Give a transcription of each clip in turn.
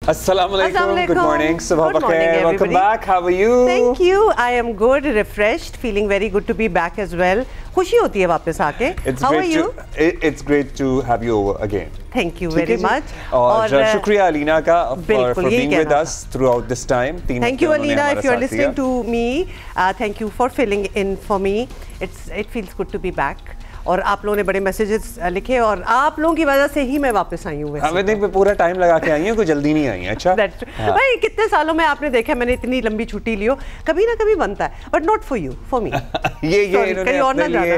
Assalamualaikum. Good morning. Sabah bakhair. Welcome back. How are you? Thank you. I am good, refreshed, feeling very good to be back as well. खुशी होती है वापस आके. How are you? It's great to have you over again. Thank you very much. और शुक्रिया अलीना का for being with us throughout this time. Thank you Alina, if you are listening to me, thank you for filling in for me. It feels good to be back. और आप लोगों ने बड़े messages लिखे और आप लोगों की वजह से ही मैं वापस आई हूँ. हमें देख पे पूरा टाइम लगा के आई हूँ, कोई जल्दी नहीं आई है. अच्छा भाई कितने सालों में आपने देखा मैंने इतनी लंबी छुट्टी लियो, कभी ना कभी बनता है, but not for you, for me. ये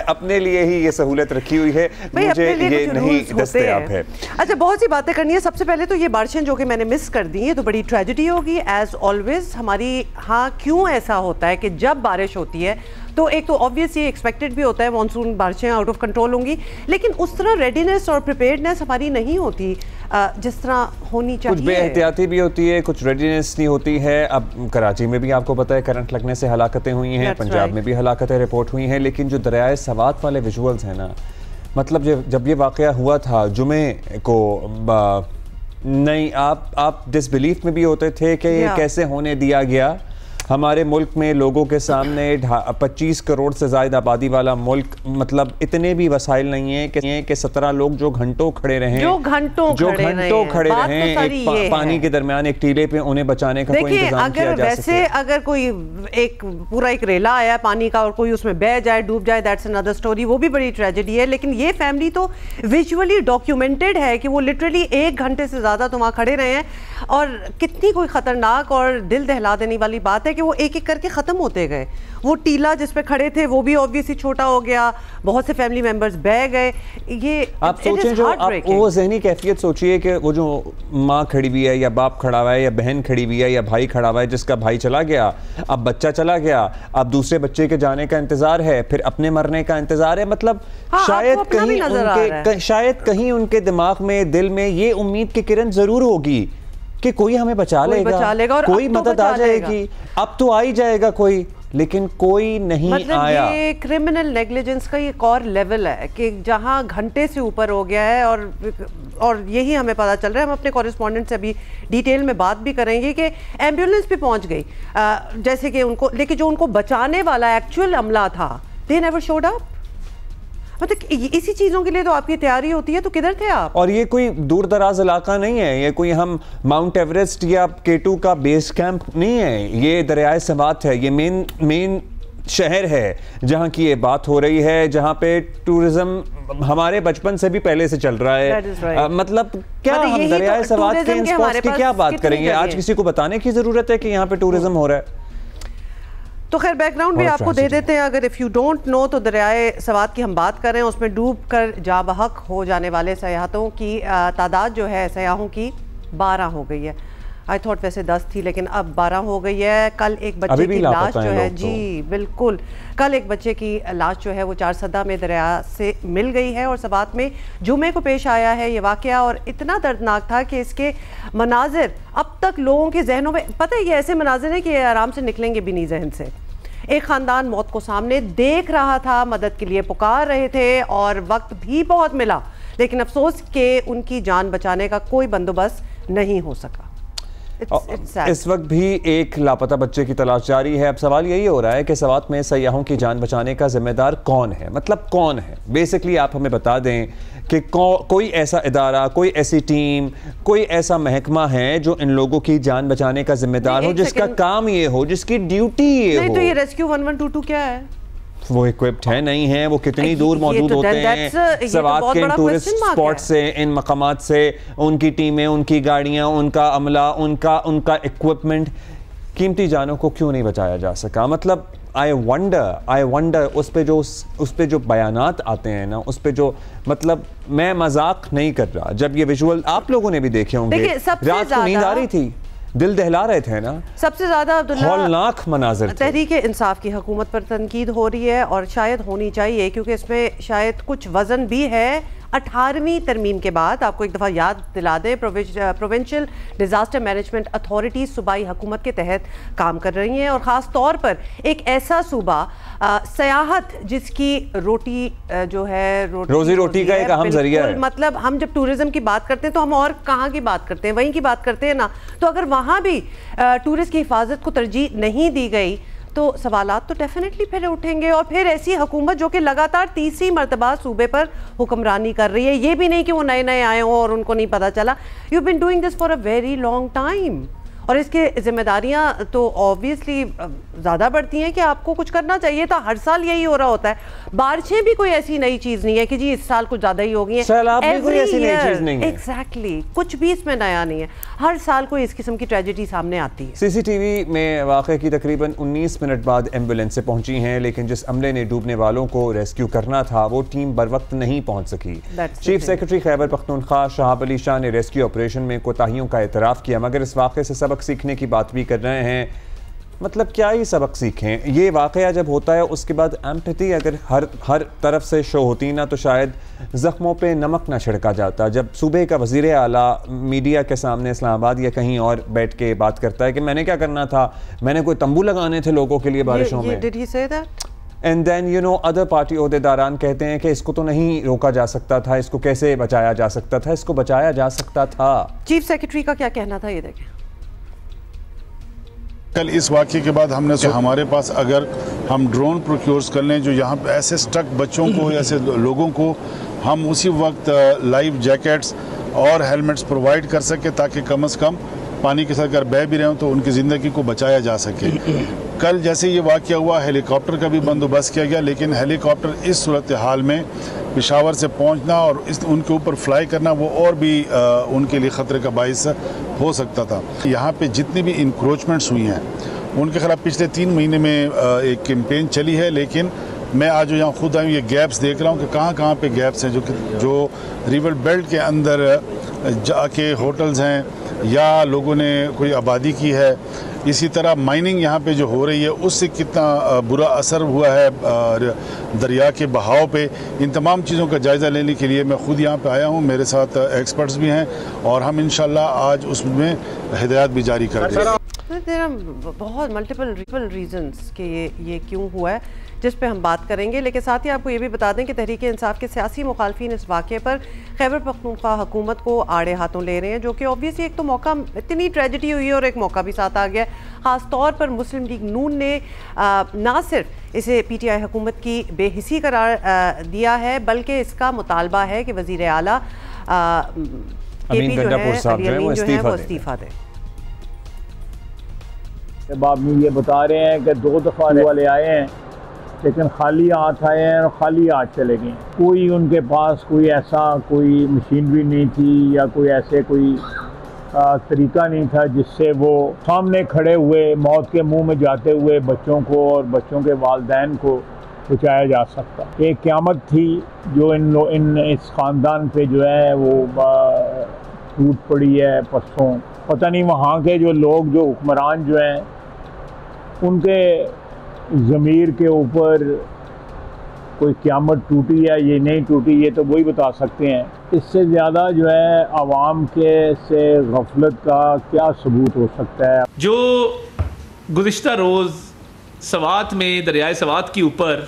अपने लिए ही ये सहूलत रखी हुई है, मुझे ये नहीं दस्तयाब है. अच्छा, बहुत सी बातें करनी है. सबसे पहले तो ये बारिशें जो कि मैंने मिस कर दी है तो बड़ी ट्रेजेडी होगी एज ऑलवेज हमारी. हाँ, क्यों ऐसा होता है कि जब बारिश होती है तो एक तो ऑब्वियस ये एक्सपेक्टेड भी होता है मॉनसून बारिशें आउट ऑफ कंट्रोल होंगी, लेकिन उस तरह रेडीनेस और प्रिपेयर्डनेस हमारी नहीं होती जिस तरह होनी चाहिए. कुछ बेहतियाती भी होती है, कुछ रेडीनेस नहीं होती है. अब कराची में भी आपको पता है करंट लगने से हलाकतें हुई हैं, पंजाब में भी हलाकतें रिपोर्ट हुई हैं, लेकिन जो दरियाए सवात वाले विजुअल्स हैं ना, मतलब जब ये वाक़या हुआ था जुमे को, नहीं आप डिसबिलीफ में भी होते थे कि ये कैसे होने दिया गया. हमारे मुल्क में लोगों के सामने 25 करोड़ से ज़्यादा आबादी वाला मुल्क, मतलब इतने भी वसाइल नहीं है कि 17 लोग जो घंटों खड़े रहे, जो घंटों खड़े रहे पानी के दरमियान एक टीले पे उन्हें बचाने का कोई इंतजाम किया जा सके. अगर कोई पूरा एक रेला आया पानी का और कोई उसमें बह जाए, डूब जाए, दैट्स अनदर स्टोरी, वो भी बड़ी ट्रेजेडी है. लेकिन ये फैमिली तो विजुअली डॉक्यूमेंटेड है कि वो लिटरली 1 घंटे से ज़्यादा तो वहाँ खड़े रहे हैं. और कितनी कोई ख़तरनाक और दिल दहला देने वाली बात है कि वो एक एक करके ख़त्म होते गए. वो टीला जिस पे खड़े थे वो भी ऑब्वियसली छोटा हो गया, बहुत से फैमिली मेंबर्स बह गए. ये आप सोचें, जो आप वो ज़हनी कैफियत सोचिए कि वो जो माँ खड़ी हुई है या बाप खड़ा हुआ है या बहन खड़ी हुई है या भाई खड़ा हुआ है, जिसका भाई चला गया, अब बच्चा चला गया, अब दूसरे बच्चे के जाने का इंतज़ार है, फिर अपने मरने का इंतज़ार है. मतलब शायद कहीं उनके दिमाग में, दिल में ये उम्मीद की किरण ज़रूर होगी कि कोई हमें बचा लेगा, कोई मदद आ जाएगी. अब तो आ ही जाएगा कोई, लेकिन कोई नहीं आया. ये क्रिमिनल नेग्लिजेंस का एक और लेवल है कि जहां घंटे से ऊपर हो गया है. और यही हमें पता चल रहा है. हम अपने कॉरेस्पॉन्डेंट से अभी डिटेल में बात भी करेंगे कि एम्बुलेंस भी पहुंच गई, जैसे कि उनको, लेकिन जो उनको बचाने वाला एक्चुअल अमला था, दे नेवर शोड अप. मतलब इसी चीज़ों के लिए तो आपकी तैयारी होती है, तो किधर थे आप? और ये कोई दूर दराज इलाका नहीं है, ये कोई हम माउंट एवरेस्ट या K2 का बेस कैंप नहीं है, ये दरियाए सवात है. ये मेन शहर है जहाँ की ये बात हो रही है, जहाँ पे टूरिज्म हमारे बचपन से भी पहले से चल रहा है. मतलब क्या हम दरियाए सवात के इन स्पॉट्स की क्या बात करेंगे? आज किसी को बताने की ज़रूरत है कि यहाँ पे टूरिज्म हो रहा है. तो खैर बैकग्राउंड भी आपको दे देते हैं, अगर इफ़ यू डोंट नो. तो दरियाए सवात की हम बात कर रहे हैं, उसमें डूब कर जा बहक हो जाने वाले सयाहतों की तादाद जो है, सयाहों की 12 हो गई है. आई थॉट वैसे 10 थी, लेकिन अब 12 हो गई है. कल एक बच्चे की लाश जो है, जी बिल्कुल, कल एक बच्चे की लाश जो है वो 4 सदा में दरिया से मिल गई है. और सबात में जुमे को पेश आया है ये वाक़या, और इतना दर्दनाक था कि इसके मनाजिर अब तक लोगों के जहनों में, पता है ये ऐसे मनाजिर हैं कि ये आराम से निकलेंगे भी नहीं जहन से. एक ख़ानदान मौत को सामने देख रहा था, मदद के लिए पुकार रहे थे और वक्त भी बहुत मिला, लेकिन अफसोस कि उनकी जान बचाने का कोई बंदोबस्त नहीं हो सका. इस वक्त भी एक लापता बच्चे की तलाश जारी है. अब सवाल यही हो रहा है कि सवात में सयाहों की जान बचाने का जिम्मेदार कौन है, मतलब कौन है. बेसिकली आप हमें बता दें कि कोई ऐसा इदारा, कोई ऐसी टीम, कोई ऐसा महकमा है जो इन लोगों की जान बचाने का जिम्मेदार हो, जिसका काम ये हो, जिसकी ड्यूटी ये हो. तो ये रेस्क्यू 1122 क्या है? वो इक्विप्ड है, नहीं है, वो कितनी दूर मौजूद होते हैं सवात के इन टूरिस्ट स्पॉट से, इन मकामात से. उनकी टीमें, उनकी गाड़ियाँ, उनका अमला, उनका इक्विपमेंट, कीमती जानों को क्यों नहीं बचाया जा सका. मतलब आई वंडर उस पे जो बयानात आते हैं ना, उस पे जो, मतलब मैं मजाक नहीं कर रहा. जब ये विजुअल आप लोगों ने भी देखे होंगे, रात को नींद आ रही थी, दिल दहला रहे थे ना. सबसे ज्यादा हौलनाक मनाज़िर थे. तहरीक इंसाफ की हुकूमत पर तनकीद हो रही है, और शायद होनी चाहिए, क्योंकि इसमें शायद कुछ वजन भी है 18वीं तरमीम के बाद आपको एक दफ़ा याद दिला दें, प्रोविंशियल डिज़ास्टर मैनेजमेंट अथॉरिटी सूबाई हुकूमत के तहत काम कर रही हैं और ख़ास तौर पर एक ऐसा सूबा सयाहत जिसकी रोटी जो है रोजी रोटी का एक अहम जरिया है। मतलब हम जब टूरिज्म की बात करते हैं तो हम और कहाँ की बात करते हैं, वहीं की बात करते हैं ना। तो अगर वहाँ भी टूरिस्ट की हिफाजत को तरजीह नहीं दी गई तो सवालात तो डेफिनेटली फिर उठेंगे। और फिर ऐसी हुकूमत जो कि लगातार तीसरी मरतबा सूबे पर हुक्मरानी कर रही है, ये भी नहीं कि वो नए नए आए हों और उनको नहीं पता चला। You been doing this for a very long time और इसके जिम्मेदारियां तो ऑब्वियसली ज़्यादा बढ़ती हैं कि आपको कुछ करना चाहिए था। हर साल यही हो रहा होता है। बारिशें भी कोई ऐसी नई चीज़ नहीं है कि जी इस साल कुछ ज़्यादा ही हो गई हैं। एग्जैक्टली कुछ भी इसमें नया नहीं है। हर साल कोई इस किस्म की ट्रेजेडी सामने आती है। CCTV में वाक़े की तकरीबन 19 मिनट बाद एम्बुलेंसें पहुंची हैं, लेकिन जिस अमले ने डूबने वालों को रेस्क्यू करना था वो टीम बर वक्त नहीं पहुंच सकी। चीफ सेक्रेटरी खैबर पख्तूनख्वा शहाब अली शाह ने रेस्क्यू ऑपरेशन में कोताहियों का एतराफ़ किया, मगर इस वाक़े से सबक सीखने की बात भी कर रहे हैं। मतलब क्या ही सबक सीखें? ये वाक़या जब होता है उसके बाद एम्पैथी अगर हर तरफ से शो होती ना तो शायद ज़ख्मों पे नमक ना छिड़का जाता। जब सूबे का वज़ीर आला मीडिया के सामने इस्लामाबाद या कहीं और बैठ के बात करता है कि मैंने क्या करना था, मैंने कोई तंबू लगाने थे लोगों के लिए बारिशों में। Did he say that? And then you know other party ओहदेदारान कहते हैं कि इसको तो नहीं रोका जा सकता था, इसको कैसे बचाया जा सकता था, इसको बचाया जा सकता था। चीफ सेक्रेटरी का क्या कहना था, ये देखें। कल इस वाक़े के बाद हमने हमारे पास अगर हम ड्रोन प्रोक्योर्स कर लें जो यहाँ पे ऐसे स्टक बच्चों को ऐसे लोगों को हम उसी वक्त लाइव जैकेट्स और हेलमेट्स प्रोवाइड कर सके ताकि कम से कम पानी के साथ अगर बह भी रहे हो तो उनकी ज़िंदगी को बचाया जा सके। कल जैसे ये वाक़या हुआ हेलीकॉप्टर का भी बंदोबस्त किया गया, लेकिन हेलीकॉप्टर इस सूरत हाल में पेशावर से पहुंचना और उनके ऊपर फ्लाई करना वो और भी उनके लिए ख़तरे का बाइस हो सकता था। यहाँ पे जितनी भी इंक्रोचमेंट्स हुई हैं उनके खिलाफ पिछले 3 महीने में एक कैंपेन चली है, लेकिन मैं आज यहाँ खुद आया हूँ, ये गैप्स देख रहा हूँ कि कहाँ पे गैप्स हैं जो रिवर बेल्ट के अंदर जाके होटल्स हैं या लोगों ने कोई आबादी की है। इसी तरह माइनिंग यहाँ पे जो हो रही है उससे कितना बुरा असर हुआ है दरिया के बहाव पे। इन तमाम चीज़ों का जायज़ा लेने के लिए मैं खुद यहाँ पे आया हूँ, मेरे साथ एक्सपर्ट्स भी हैं और हम इंशाल्लाह आज उसमें हिदायत भी जारी कर देंगे। बहुत मल्टीपल रीजंस कि ये क्यों हुआ है जिस पे हम बात करेंगे, लेकिन साथ ही आपको ये भी बता दें कि तहरीक इंसाफ के सियासी मुखालफिन इस वाक़े पर खैबर पख्तूनख्वा हुकूमत को आड़े हाथों ले रहे हैं, जो कि ऑब्वियसली एक तो मौका, इतनी ट्रेजेडी हुई है और एक मौका भी साथ आ गया। ख़ास तौर पर मुस्लिम लीग नून ने ना सिर्फ इसे PTI हुकूमत की बेहिसी करार दिया है बल्कि इसका मुतालबा है कि वज़ीर आला KP जो है वो इस्तीफ़ा दें। जब आप ये बता रहे हैं कि 2 दफ़ा वाले आए हैं लेकिन खाली हाथ आए हैं और खाली हाथ चले गए, कोई उनके पास कोई ऐसा कोई मशीनरी नहीं थी या कोई ऐसे कोई तरीका नहीं था जिससे वो सामने खड़े हुए मौत के मुंह में जाते हुए बच्चों को और बच्चों के वालिदैन को बचाया जा सकता। एक क़यामत थी जो इस ख़ानदान पे जो है वो टूट पड़ी है परसों। पता नहीं वहाँ के जो लोग जो हुक्मरान जो हैं उनके ज़मीर के ऊपर कोई क़यामत टूटी है ये नहीं टूटी, ये तो वही बता सकते हैं। इससे ज़्यादा जो है आवाम के से गफलत का क्या सबूत हो सकता है। जो गुज़िश्ता रोज़ सवात में दरियाए सवात के ऊपर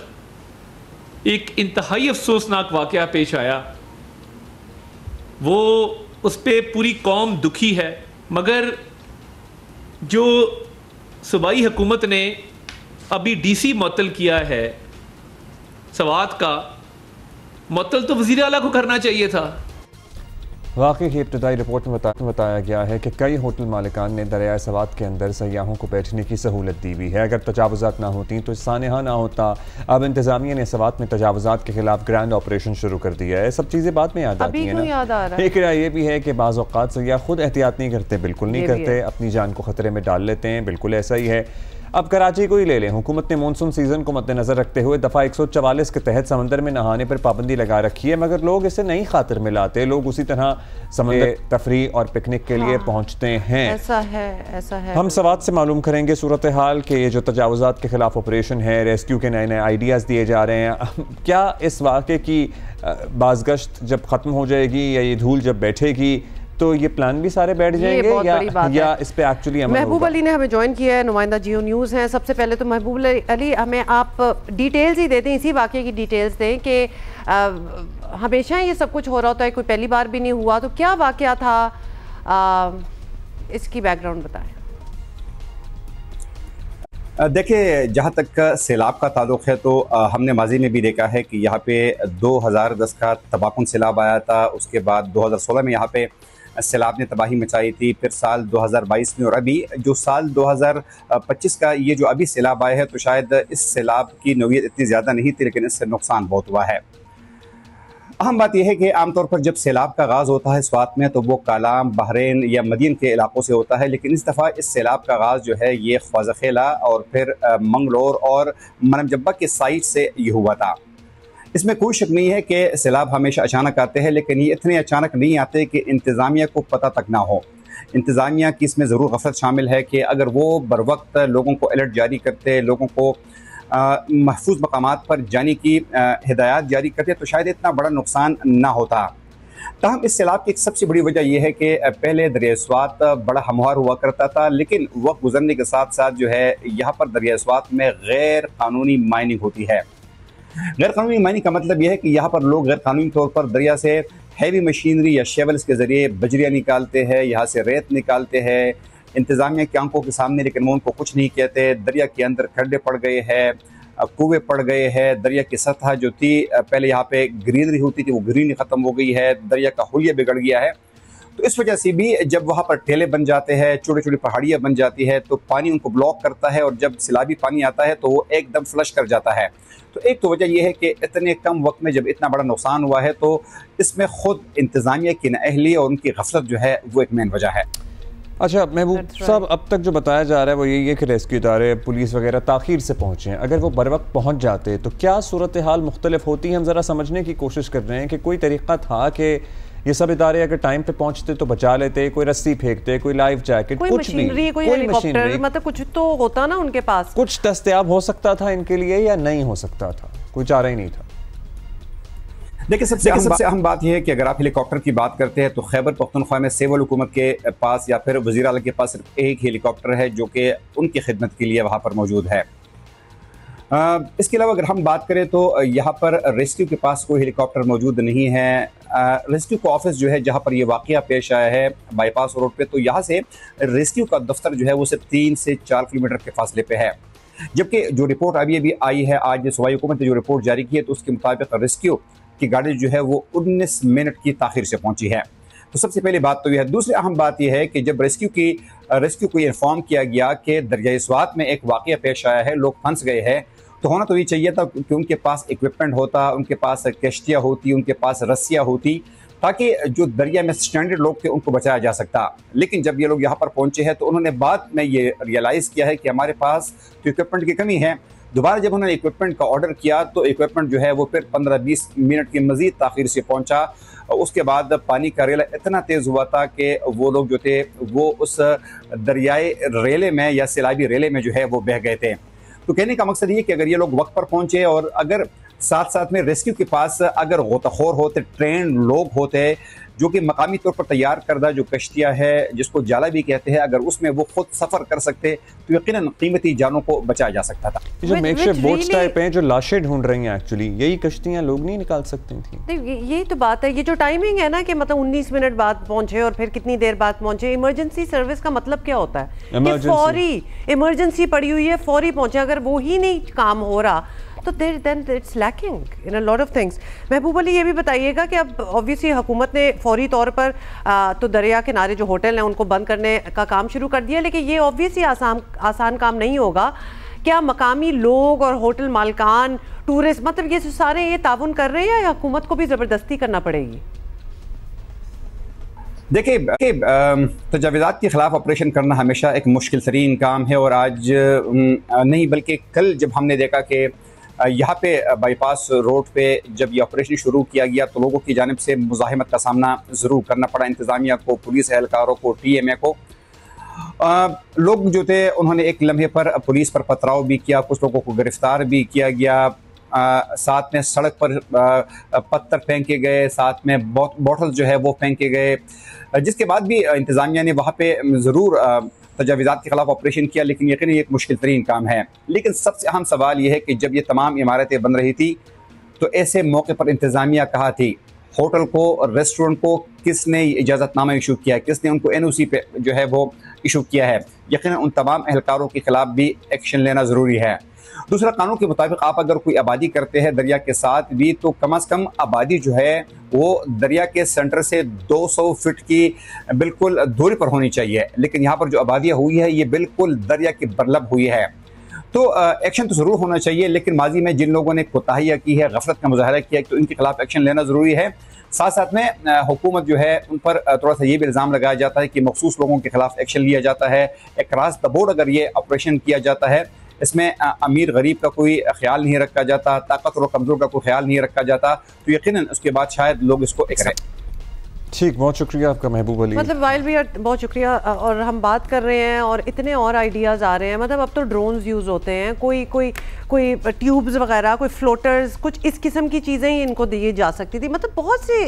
एक इंतहाई अफसोसनाक वाक़या पेश आया, वो उस पर पूरी कौम दुखी है, मगर जो सूबाई हुकूमत ने अभी DC मुअत्तल किया है सवात का, मुअत्तल तो वज़ीर आला को करना चाहिए था। वाक़े की इब्तदाई रिपोर्ट में बताया गया है कि कई होटल मालिकान ने दरियाए सवात के अंदर सयाहों को बैठने की सहूलत दी हुई है। अगर तजावुज़ात ना होती तो सानहा ना होता। अब इंतज़ामिया ने सवात में तजावुज़ात के खिलाफ ग्रैंड ऑपरेशन शुरू कर दिया है। सब चीज़ें बाद में याद आती हैं ना। एक राय ये भी है कि बाज़ औक़ात सयाह खुद एहतियात नहीं करते, बिल्कुल नहीं करते, अपनी जान को ख़तरे में डाल लेते हैं, बिल्कुल ऐसा ही है। अब कराची को ही ले लें, हुकूमत ने मानसून सीजन को मद्देनजर रखते हुए दफ़ा 144 के तहत समंदर में नहाने पर पाबंदी लगा रखी है, मगर लोग इसे नहीं खातिर में लाते। लोग उसी तरह समंदर तफरी और पिकनिक के लिए पहुंचते हैं। ऐसा है। हम सवात से मालूम करेंगे सूरत हाल के ये जो तजावुज़ात के खिलाफ ऑपरेशन है, रेस्क्यू के नए नए आइडियाज़ दिए जा रहे हैं, क्या इस वाक़े की बाज़गश्त जब ख़त्म हो जाएगी या ये धूल जब बैठेगी तो ये प्लान भी सारे बैठ जाएंगे या इस पे एक्चुअली महबूब अली ने हमें ज्वाइन किया है, नुमाइंदा जियो न्यूज़ हैं। सबसे पहले तो महबूब अली हमें आप डिटेल्स ही देते हैं, इसी वाक़े की डिटेल्स दें कि हमेशा ये सब कुछ हो रहा होता है, कोई पहली बार भी नहीं हुआ, तो क्या वाक़या था, इसकी बैकग्राउंड बताएं। देखिए, जहाँ तक सैलाब का ताल्लुक़ है तो हमने माजी में भी देखा है कि यहाँ पे 2010 का तबाहकुन सैलाब आया था, उसके बाद 2016 में यहाँ पे सैलाब ने तबाही मचाई थी, फिर साल 2022 में, और अभी जो साल 2025 का ये जो अभी सैलाब आया है तो शायद इस सैलाब की नौयत इतनी ज़्यादा नहीं थी, लेकिन इससे नुकसान बहुत हुआ है। अहम बात यह है कि आमतौर पर जब सैलाब का आगाज़ होता है स्वात में तो वो कालाम, बहरीन या मदीन के इलाकों से होता है, लेकिन इस दफ़ा इस सैलाब का आगाज़ जो है ये ख्वाज़खेला और फिर मंगलोर और मनमजब्बा के साइड से ये हुआ था। इसमें कोई शक नहीं है कि सैलाब हमेशा अचानक आते हैं, लेकिन ये इतने अचानक नहीं आते कि इंतज़ामिया को पता तक ना हो। इंतज़ामिया की इसमें ज़रूर गफलत शामिल है कि अगर वो बर वक्त लोगों को अलर्ट जारी करते, लोगों को महफूज मकामात पर जाने की हिदायत जारी करते तो शायद इतना बड़ा नुकसान ना होता। ताहम इस सैलाब की एक सबसे बड़ी वजह यह है कि पहले दरिया स्वात बड़ा हमवार हुआ करता था, लेकिन वक्त गुजरने के साथ साथ जो है यहाँ पर दरिया स्वात में गैर कानूनी माइनिंग होती है। गैर कानूनी माइनिंग का मतलब यह है कि यहाँ पर लोग गैर कानूनी तौर पर दरिया से हैवी मशीनरी या शेवल्स के ज़रिए बजरिया निकालते हैं, यहाँ से रेत निकालते हैं, इंतज़ामिया की आंखों के सामने, लेकिन वो उनको कुछ नहीं कहते। दरिया के अंदर खड्डे पड़ गए हैं, कुएँ पड़ गए हैं, दरिया की सतह जो थी पहले यहाँ पे ग्रीनरी होती थी वो ग्रीनरी ख़त्म हो गई है, दरिया का हुलिया बिगड़ गया है। तो इस वजह से भी जब वहाँ पर टेले बन जाते हैं, छोटी छोटी पहाड़ियाँ बन जाती है तो पानी उनको ब्लॉक करता है, और जब सैलाबी पानी आता है तो वो एकदम फ्लश कर जाता है। तो एक तो वजह यह है कि इतने कम वक्त में जब इतना बड़ा नुकसान हुआ है तो इसमें खुद इंतज़ामिया की नाअहली और उनकी गफलत जो है वो एक मेन वजह है। अच्छा महबूब साहब, अब तक जो बताया जा रहा है वो यही है कि रेस्क्यू इदारे, पुलिस वगैरह ताख़ीर से पहुँचे हैं। अगर वो बर वक्त पहुँच जाते तो क्या सूरत हाल मुख्तलिफ होती है? हम ज़रा समझने की कोशिश कर रहे हैं कि कोई तरीक़ा था कि ये सब इदारे अगर टाइम पे पहुँचते तो बचा लेते, कोई रस्सी फेंकते, कोई लाइफ जैकेट, कोई मशीनरी, कोई हेलीकॉप्टर, मतलब कुछ तो होता ना उनके पास, कुछ दस्तयाब हो सकता था इनके लिए या नहीं हो सकता था? कोई चारा ही नहीं था। देखिए, सबसे अहम बात यह है कि अगर आप हेलीकॉप्टर की बात करते हैं तो खैबर पख्तूनख्वा में सिविल हुकूमत के पास या फिर वज़ीर आला के पास सिर्फ एक हेलीकॉप्टर है जो कि उनकी खिदमत के लिए वहाँ पर मौजूद है। इसके अलावा अगर हम बात करें तो यहाँ पर रेस्क्यू के पास कोई हेलीकॉप्टर मौजूद नहीं है। रेस्क्यू का ऑफिस जो है जहाँ पर ये वाक़या पेश आया है बाईपास रोड पे, तो यहाँ से रेस्क्यू का दफ्तर जो है वो सिर्फ 3 से 4 किलोमीटर के फासले पे है। जबकि जो रिपोर्ट अभी आई है, आज सूबाई हुकूमत ने जो रिपोर्ट जारी की है तो उसके मुताबिक रेस्क्यू की गाड़ी जो है वो 19 मिनट की ताख़ीर से पहुंची है। तो सबसे पहली बात तो यह है। दूसरी अहम बात यह है कि जब रेस्क्यू को इन्फॉर्म किया गया कि दरियाई स्वात में एक वाक़या पेश आया है, लोग फंस गए हैं, तो होना तो ये चाहिए था कि उनके पास इक्विपमेंट होता, उनके पास कश्तियाँ होती, उनके पास रस्सियाँ होती, ताकि जो दरिया में स्टैंडर्ड लोग थे उनको बचाया जा सकता। लेकिन जब ये लोग यहाँ पर पहुँचे हैं तो उन्होंने बाद में ये रियलाइज़ किया है कि हमारे पास तो इक्विपमेंट की कमी है। दोबारा जब उन्होंने इक्विपमेंट का ऑर्डर किया तो इक्विपमेंट जो है वो फिर 15-20 मिनट की मज़ीद ताख़ीर से पहुंचा। उसके बाद पानी का रेला इतना तेज़ हुआ था कि वो लोग जो थे वो उस दरियाई रेले में या सैलाबी रेले में जो है वो बह गए थे। तो कहने का मकसद ये कि अगर ये लोग वक्त पर पहुंचे और अगर साथ साथ में रेस्क्यू के पास अगर गोताखोर होते, ट्रेन लोग होते जो कि मकामी तौर पर तैयार करदा जो कश्तियाँ है जिसको जाला भी कहते हैं, अगर उसमें वो खुद सफ़र कर सकते तो यकीनन कीमती जानों को बचाया जा सकता था। जो मेकशिफ्ट बोट्स टाइप हैं जो लाशें ढूंढ रही हैं, एक्चुअली यही कश्तियाँ लोग नहीं निकाल सकती थी। यही तो बात है, ये जो टाइमिंग है ना कि मतलब 19 मिनट बाद पहुंचे और फिर कितनी देर बाद पहुंचे। इमरजेंसी सर्विस का मतलब क्या होता है? फौरी इमरजेंसी पड़ी हुई है, फौरी पहुंचे। अगर वो ही नहीं काम हो रहा तो then it's lacking in a lot of things। महबूब अली, ये भी बताइएगा कि अब ऑब्वियसली हुकूमत ने फौरी तौर पर तो दरिया किनारे जो होटल हैं उनको बंद करने का काम शुरू कर दिया, लेकिन ये ऑब्वियसली आसान काम नहीं होगा। क्या मकामी लोग और होटल मालकान, टूरिस्ट, मतलब ये सारे ये ताउन कर रहे हैं या हुकूमत को भी ज़बरदस्ती करना पड़ेगी? देखिए तजावीज़ात के ख़िलाफ़ ऑपरेशन करना हमेशा एक मुश्किल तरीन काम है, और आज नहीं बल्कि कल जब हमने देखा कि यहाँ पे बाईपास रोड पे जब ये ऑपरेशन शुरू किया गया तो लोगों की जानिब से मुज़ाहिमत का सामना ज़रूर करना पड़ा, इंतज़ामिया को, पुलिस एहलकारों को, TMA को। लोग जो थे उन्होंने एक लम्हे पर पुलिस पर पथराव भी किया, कुछ लोगों को गिरफ्तार भी किया गया, साथ में सड़क पर पत्थर फेंके गए, साथ में बॉटल जो है वो फेंके गए, जिसके बाद भी इंतज़ामिया ने वहाँ पे ज़रूर तजावीज़ात के ख़िलाफ़ ऑपरेशन किया, लेकिन यकीन एक मुश्किल तरीन काम है। लेकिन सबसे अहम सवाल ये है कि जब ये तमाम इमारतें बन रही थी तो ऐसे मौके पर इंतज़ामिया कहाँ थी? होटल को और रेस्टोरेंट को किसने इजाज़तनामा इशू किया है, किसने उनको NOC पे जो है वो इशू किया है? यकीन उन तमाम एहलकारों के ख़िलाफ़ भी एक्शन लेना ज़रूरी है। दूसरा, कानून के मुताबिक आप अगर कोई आबादी करते हैं दरिया के साथ भी, तो कम से कम आबादी जो है वो दरिया के सेंटर से 200 फीट की बिल्कुल दूरी पर होनी चाहिए, लेकिन यहाँ पर जो आबादियाँ हुई है ये बिल्कुल दरिया के बरलब हुई है। तो एक्शन तो ज़रूर होना चाहिए, लेकिन माजी में जिन लोगों ने कोताहियाँ की है, गफलत का मुजाहरा किया, तो इनके खिलाफ एक्शन लेना ज़रूरी है। साथ साथ में हुकूमत जो है उन पर थोड़ा सा ये भी इल्ज़ाम लगाया जाता है कि मखसूस लोगों के खिलाफ एक्शन लिया जाता है। एक क्रॉस द बोर्ड अगर ये ऑपरेशन किया जाता है, इसमें अमीर गरीब का कोई ख्याल नहीं रखा जाता, ताकतवर और कमज़ोर का कोई ख्याल नहीं रखा जाता, तो यकीनन उसके बाद शायद लोग इसको एक ठीक। बहुत शुक्रिया आपका महबूब अली। मतलब वाइल भी बहुत शुक्रिया। और हम बात कर रहे हैं और इतने और आइडियाज़ आ रहे हैं, मतलब अब तो ड्रोन्स यूज़ होते हैं, कोई ट्यूब्स वगैरह, कोई फ्लोटर्स, कुछ इस किस्म की चीज़ें ही इनको दी जा सकती थी। मतलब बहुत से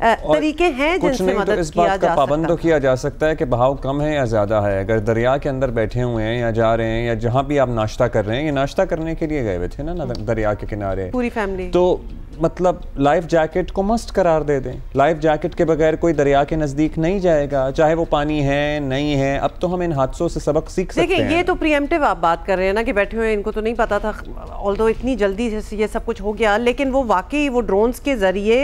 तरीके हैं जिनसे मदद तो इस बात का पाबंद तो किया जा सकता है कि बहाव कम है या ज़्यादा है। अगर दरिया के अंदर बैठे हुए हैं या जा रहे हैं या जहाँ भी आप नाश्ता कर रहे हैं, ये नाश्ता करने के लिए गए हुए थे ना दरिया के किनारे पूरी फैमिली, तो मतलब लाइफ जैकेट को मस्ट करार दे दें। लाइफ जैकेट के बगैर कोई दरिया के नज़दीक नहीं जाएगा, चाहे वो पानी है नहीं है। अब तो हम इन हादसों से सबक सीख सकते हैं। देखिए ये तो प्रीएम्प्टिव आप बात कर रहे हैं ना कि बैठे हुए इनको तो नहीं पता था, ऑल्दो इतनी जल्दी से ये सब कुछ हो गया, लेकिन वो वाकई वो ड्रोन्स के ज़रिए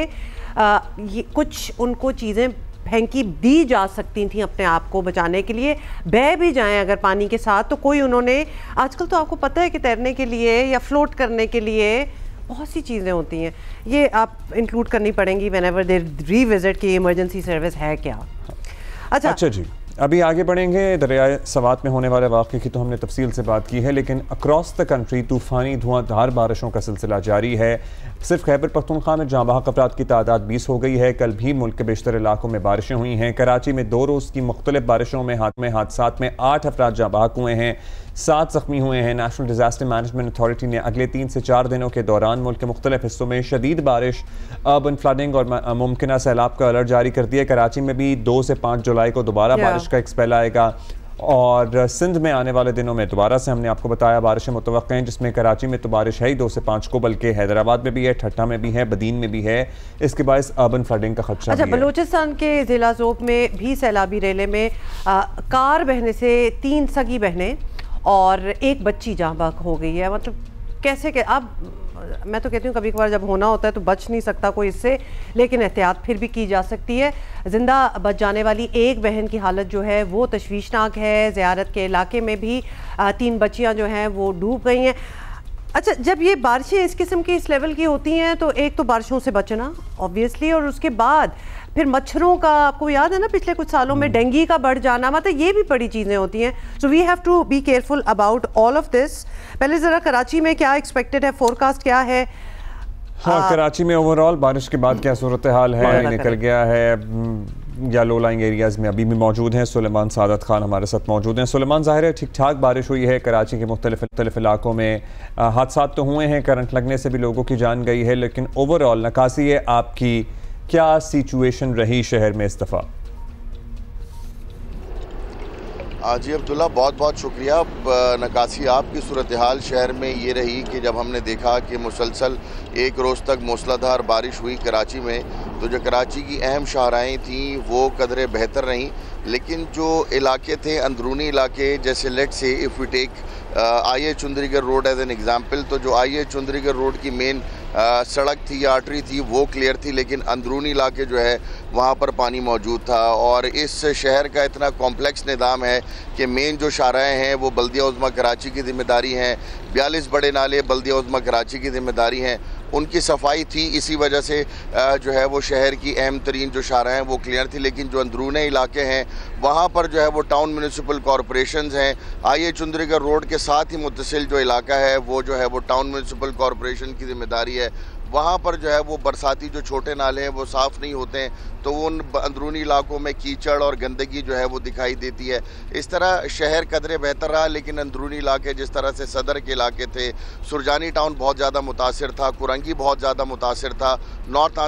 ये कुछ उनको चीज़ें फेंकी दी जा सकती थी अपने आप को बचाने के लिए, बह भी जाएं अगर पानी के साथ, तो कोई उन्होंने, आजकल तो आपको पता है कि तैरने के लिए या फ्लोट करने के लिए बहुत सी चीज़ें होती हैं, ये आप इंक्लूड करनी पड़ेंगी व्हेनेवर दे रीविजिट की इमरजेंसी सर्विस है क्या। अच्छा जी, अभी आगे बढ़ेंगे। दरियाए सवात में होने वाले वाक़े की तो हमने तफसील से बात की है, लेकिन अक्रॉस द कंट्री तूफ़ानी धुआंधार बारिशों का सिलसिला जारी है। सिर्फ खैबर पख्तूनख्वा में जहाँ बहक अफराद की तादाद 20 हो गई है। कल भी मुल्क के बेशतर इलाकों में बारिशें हुई हैं। कराची में 2 रोज़ की मुख्तलिफ बारिशों में हादसात में 8 अफराद जहाँ बहक हुए हैं, 7 ज़ख्मी हुए हैं। नेशनल डिज़ास्टर मैनेजमेंट अथॉरिटी ने अगले 3 से 4 दिनों के दौरान मुल्क के मुख्तलिफ हिस्सों में शदीद बारिश, अर्बन फ्लडिंग और मुमकिन सैलाब का अलर्ट जारी कर दिया। कराची में भी 2 से 5 जुलाई को दोबारा बारिश का एक स्पेल आएगा, और सिंध में आने वाले दिनों में दोबारा से हमने आपको बताया बारिशें मुतवक्के हैं, जिसमें कराची में तो बारिश है ही 2 से 5 को, बल्कि हैदराबाद में भी है, ठट्टा में भी है, बदीन में भी है। इसके बायस अर्बन फ्लडिंग का खदशा। अच्छा, बलूचिस्तान के ज़िला ज़ोब में भी सैलाबी रेले में कार बहने से 3 सगी बहनें और 1 बच्ची जहाँ बहक हो गई है। मतलब कैसे के, अब मैं तो कहती हूँ कभी कभार जब होना होता है तो बच नहीं सकता कोई इससे, लेकिन एहतियात फिर भी की जा सकती है। जिंदा बच जाने वाली 1 बहन की हालत जो है वो तशवीशनाक है। ज़ियारत के इलाके में भी 3 बच्चियाँ जो हैं वो डूब गई हैं। अच्छा, जब ये बारिशें इस किस्म की, इस लेवल की होती हैं, तो एक तो बारिशों से बचना ऑब्वियसली, और उसके बाद फिर मच्छरों का, आपको याद है ना पिछले कुछ सालों में डेंगू का बढ़ जाना, मतलब ये भी बड़ी चीज़ें होती हैं। So we have to be careful about all of this. पहले ज़रा कराची में क्या एक्सपेक्टेड है, फोरकास्ट क्या है? हाँ, कराची में ओवरऑल बारिश के बाद क्या सूरत हाल है? निकल गया है या लो लाइंग एरियाज़ में अभी भी मौजूद हैं। सुलेमान सादत खान हमारे साथ मौजूद हैं। सुलेमान, ज़ाहिर है ठीक ठाक बारिश हुई है कराची के मुख्तलिफ इलाकों में, हादसा तो हुए हैं, करंट लगने से भी लोगों की जान गई है, लेकिन ओवरऑल नकासी है आपकी, क्या सिचुएशन रही शहर में इस दफ़ा? जी अब्दुल्ला, बहुत बहुत शुक्रिया। नकासी आपकी सूरत हाल शहर में ये रही कि जब हमने देखा कि मुसलसल 1 रोज़ तक मूसलाधार बारिश हुई कराची में, तो जो कराची की अहम शाहराएँ थीं वो कदरे बेहतर रहीं, लेकिन जो इलाके थे अंदरूनी इलाके, जैसे let's say if we take I A. Chundrigar road as an example, तो जो आई.ए. चुंदरीगढ़ रोड की मेन सड़क थी या आर्टरी थी वो क्लियर थी, लेकिन अंदरूनी इलाके जो है वहाँ पर पानी मौजूद था। और इस शहर का इतना कॉम्प्लेक्स निज़ाम है कि मेन जो शाहराएँ हैं वो बल्दिया उज़्मा कराची की ज़िम्मेदारी हैं, 42 बड़े नाले बल्दिया उज़्मा कराची की ज़िम्मेदारी हैं, उनकी सफाई थी, इसी वजह से जो है वो शहर की अहम तरीन जो शाहराहें हैं वो क्लियर थी। लेकिन जो अंदरूनी इलाके हैं वहाँ पर जो है वो टाउन म्यूनिसिपल कॉरपोरेशन हैं, आइए चुंदरीगढ़ रोड के साथ ही मुत्तसिल जो इलाका है वो जो है वो टाउन म्यूनिसिपल कॉरपोरेशन की जिम्मेदारी है। वहाँ पर जो है वो बरसाती जो छोटे नाले हैं वो साफ़ नहीं होते हैं, तो वो उन अंदरूनी इलाकों में कीचड़ और गंदगी जो है वो दिखाई देती है। इस तरह शहर कदरे बेहतर रहा, लेकिन अंदरूनी इलाके जिस तरह से सदर के इलाके थे, सुरजानी टाउन बहुत ज़्यादा मुतासिर था, कुरंगी बहुत ज़्यादा मुतासिर था, नॉर्थ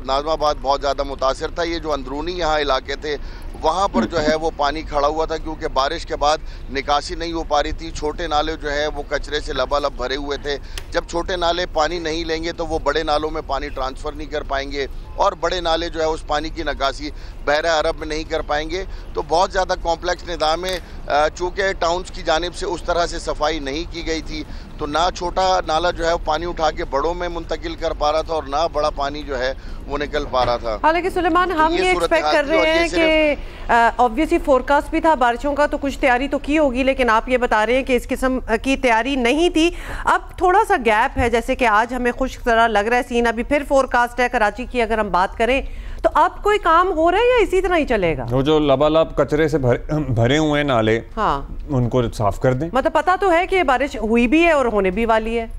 नाज़माबाद बहुत ज़्यादा मुतासिर था। ये जो अंदरूनी यहाँ इलाके थे वहाँ पर जो है वो पानी खड़ा हुआ था, क्योंकि बारिश के बाद निकासी नहीं हो पा रही थी। छोटे नाले जो है वो कचरे से लबालब भरे हुए थे। जब छोटे नाले पानी नहीं लेंगे तो वो बड़े नालों में पानी ट्रांसफ़र नहीं कर पाएंगे, और बड़े नाले जो है उस पानी की निकासी बहरा अरब में नहीं कर पाएंगे। तो बहुत ज़्यादा कॉम्प्लेक्स निज़ाम है। चूँकि टाउन्स की जानिब से उस तरह से सफाई नहीं की गई थी, तो ना छोटा नाला जो है वो पानी उठा के बड़ों में मुंतकिल कर पा रहा था और ना बड़ा पानी जो है वो निकल पा रहा था। हालांकि सुलेमान, हम ये एक्सपेक्ट कर रहे हैं कि ऑब्वियसली फोरकास्ट भी था बारिशों का, तो कुछ तैयारी तो की होगी, लेकिन आप ये बता रहे हैं कि इस किस्म की तैयारी नहीं थी। अब थोड़ा सा गैप है, जैसे कि आज हमें खुश्क तरह लग रहा है सीन, अभी फिर फोरकास्ट है कराची की। अगर हम बात करें तो अब कोई काम हो रहा है या इसी तरह ही चलेगा? वो जो लबालब कचरे से भरे हुए हैं नाले, हाँ, उनको साफ कर दें। मतलब पता तो है कि बारिश हुई भी है और होने भी वाली है।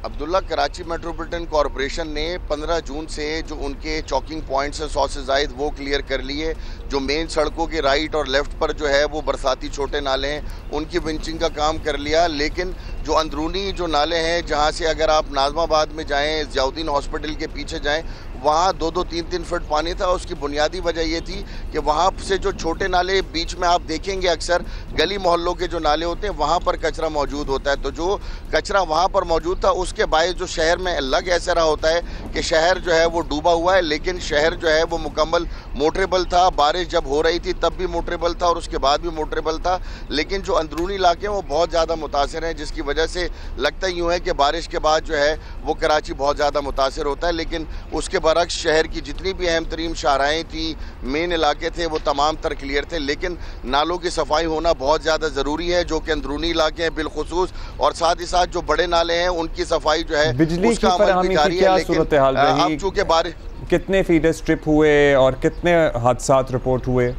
अब्दुल्ला, कराची मेट्रोपॉलिटन कॉरपोरेशन ने 15 जून से जो उनके चॉकिंग पॉइंट्स हैं 100 से ज़ायद वो क्लियर कर लिए। जो मेन सड़कों के राइट और लेफ़्ट पर जो है वो बरसाती छोटे नाले हैं उनकी विंचिंग का काम कर लिया। लेकिन जो अंदरूनी जो नाले हैं, जहाँ से अगर आप नाज़माबाद में जाएँ, ज़ियाउद्दीन हॉस्पिटल के पीछे जाएँ, वहाँ 2-2, 3-3 फुट पानी था। उसकी बुनियादी वजह ये थी कि वहाँ से जो छोटे नाले बीच में आप देखेंगे अक्सर गली मोहल्लों के जो नाले होते हैं वहाँ पर कचरा मौजूद होता है। तो जो कचरा वहाँ पर मौजूद था उसके बायस जो शहर में लग ऐसा रहा होता है कि शहर जो है वो डूबा हुआ है, लेकिन शहर जो है वो मुकम्मल मोटरेबल था। बारिश जब हो रही थी तब भी मोटरेबल था और उसके बाद भी मोटरेबल था। लेकिन जो अंदरूनी इलाके हैं वो बहुत ज़्यादा मुतासिर हैं, जिसकी वजह से लगता यूँ है कि बारिश के बाद जो है वो कराची बहुत ज़्यादा मुतासिर होता है। लेकिन उसके बरक्स शहर की जितनी भी अहम तरीन शाहराहें थी, मेन इलाके थे, वो तमाम तर क्लियर थे। लेकिन नालों की सफाई होना बहुत ज़्यादा ज़रूरी है, जो कि अंदरूनी इलाके हैं बिलखुसूस, और साथ ही साथ जो बड़े नाले हैं उनकी सफाई जो है बिजली की फराहमी की क्या सूरत हाल रही? अब चूँकि बारिश, कितने फीडर स्ट्रिप हुए और कितने हादसात रिपोर्ट हुए?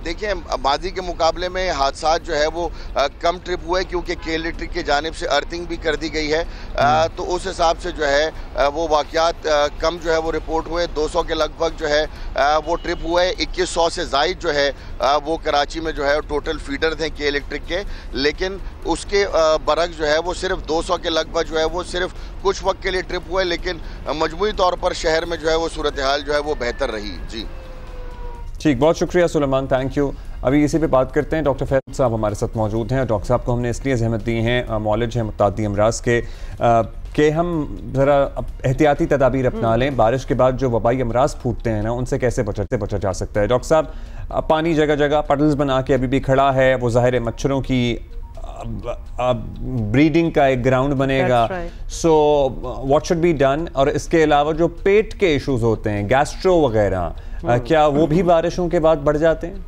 देखिए, माजी के मुकाबले में हादसा जो है वो कम ट्रिप हुए, क्योंकि के इलेक्ट्रिक की जानिब से अर्थिंग भी कर दी गई है। तो उस हिसाब से जो है वो वाक़यात कम जो है वो रिपोर्ट हुए। 200 के लगभग जो है वो ट्रिप हुए। 2100 से ज़ायद जो है वो कराची में जो है टोटल फीडर थे के इलेक्ट्रिक के। लेकिन उसके बरक्स जो है वो सिर्फ 200 के लगभग जो है वो सिर्फ कुछ वक्त के लिए ट्रिप हुए। लेकिन मजमूई तौर पर शहर में जो है वो सूरत हाल जो है वो बेहतर रही। जी ठीक, बहुत शुक्रिया सुलेमान, थैंक यू। अभी इसी पे बात करते हैं। डॉक्टर फैसल साहब हमारे साथ मौजूद हैं। डॉक्टर साहब को हमने इसलिए ज़हमत दी हैं, मौलिज हैं मुतादी अमराज के, कि हम ज़रा एहतियाती तदाबीर अपना लें। बारिश के बाद जो वबाई अमराज फूटते हैं ना, उनसे कैसे बचा जा सकता है। डॉक्टर साहब, पानी जगह जगह पटल्स बना के अभी भी खड़ा है, वो ज़ाहिर है मच्छरों की ब्रीडिंग का एक ग्राउंड बनेगा। So what should be done? और इसके अलावा जो पेट के इश्यूज होते हैं, गैस्ट्रो वगैरह, क्या वो भी बारिशों के बाद बढ़ जाते हैं?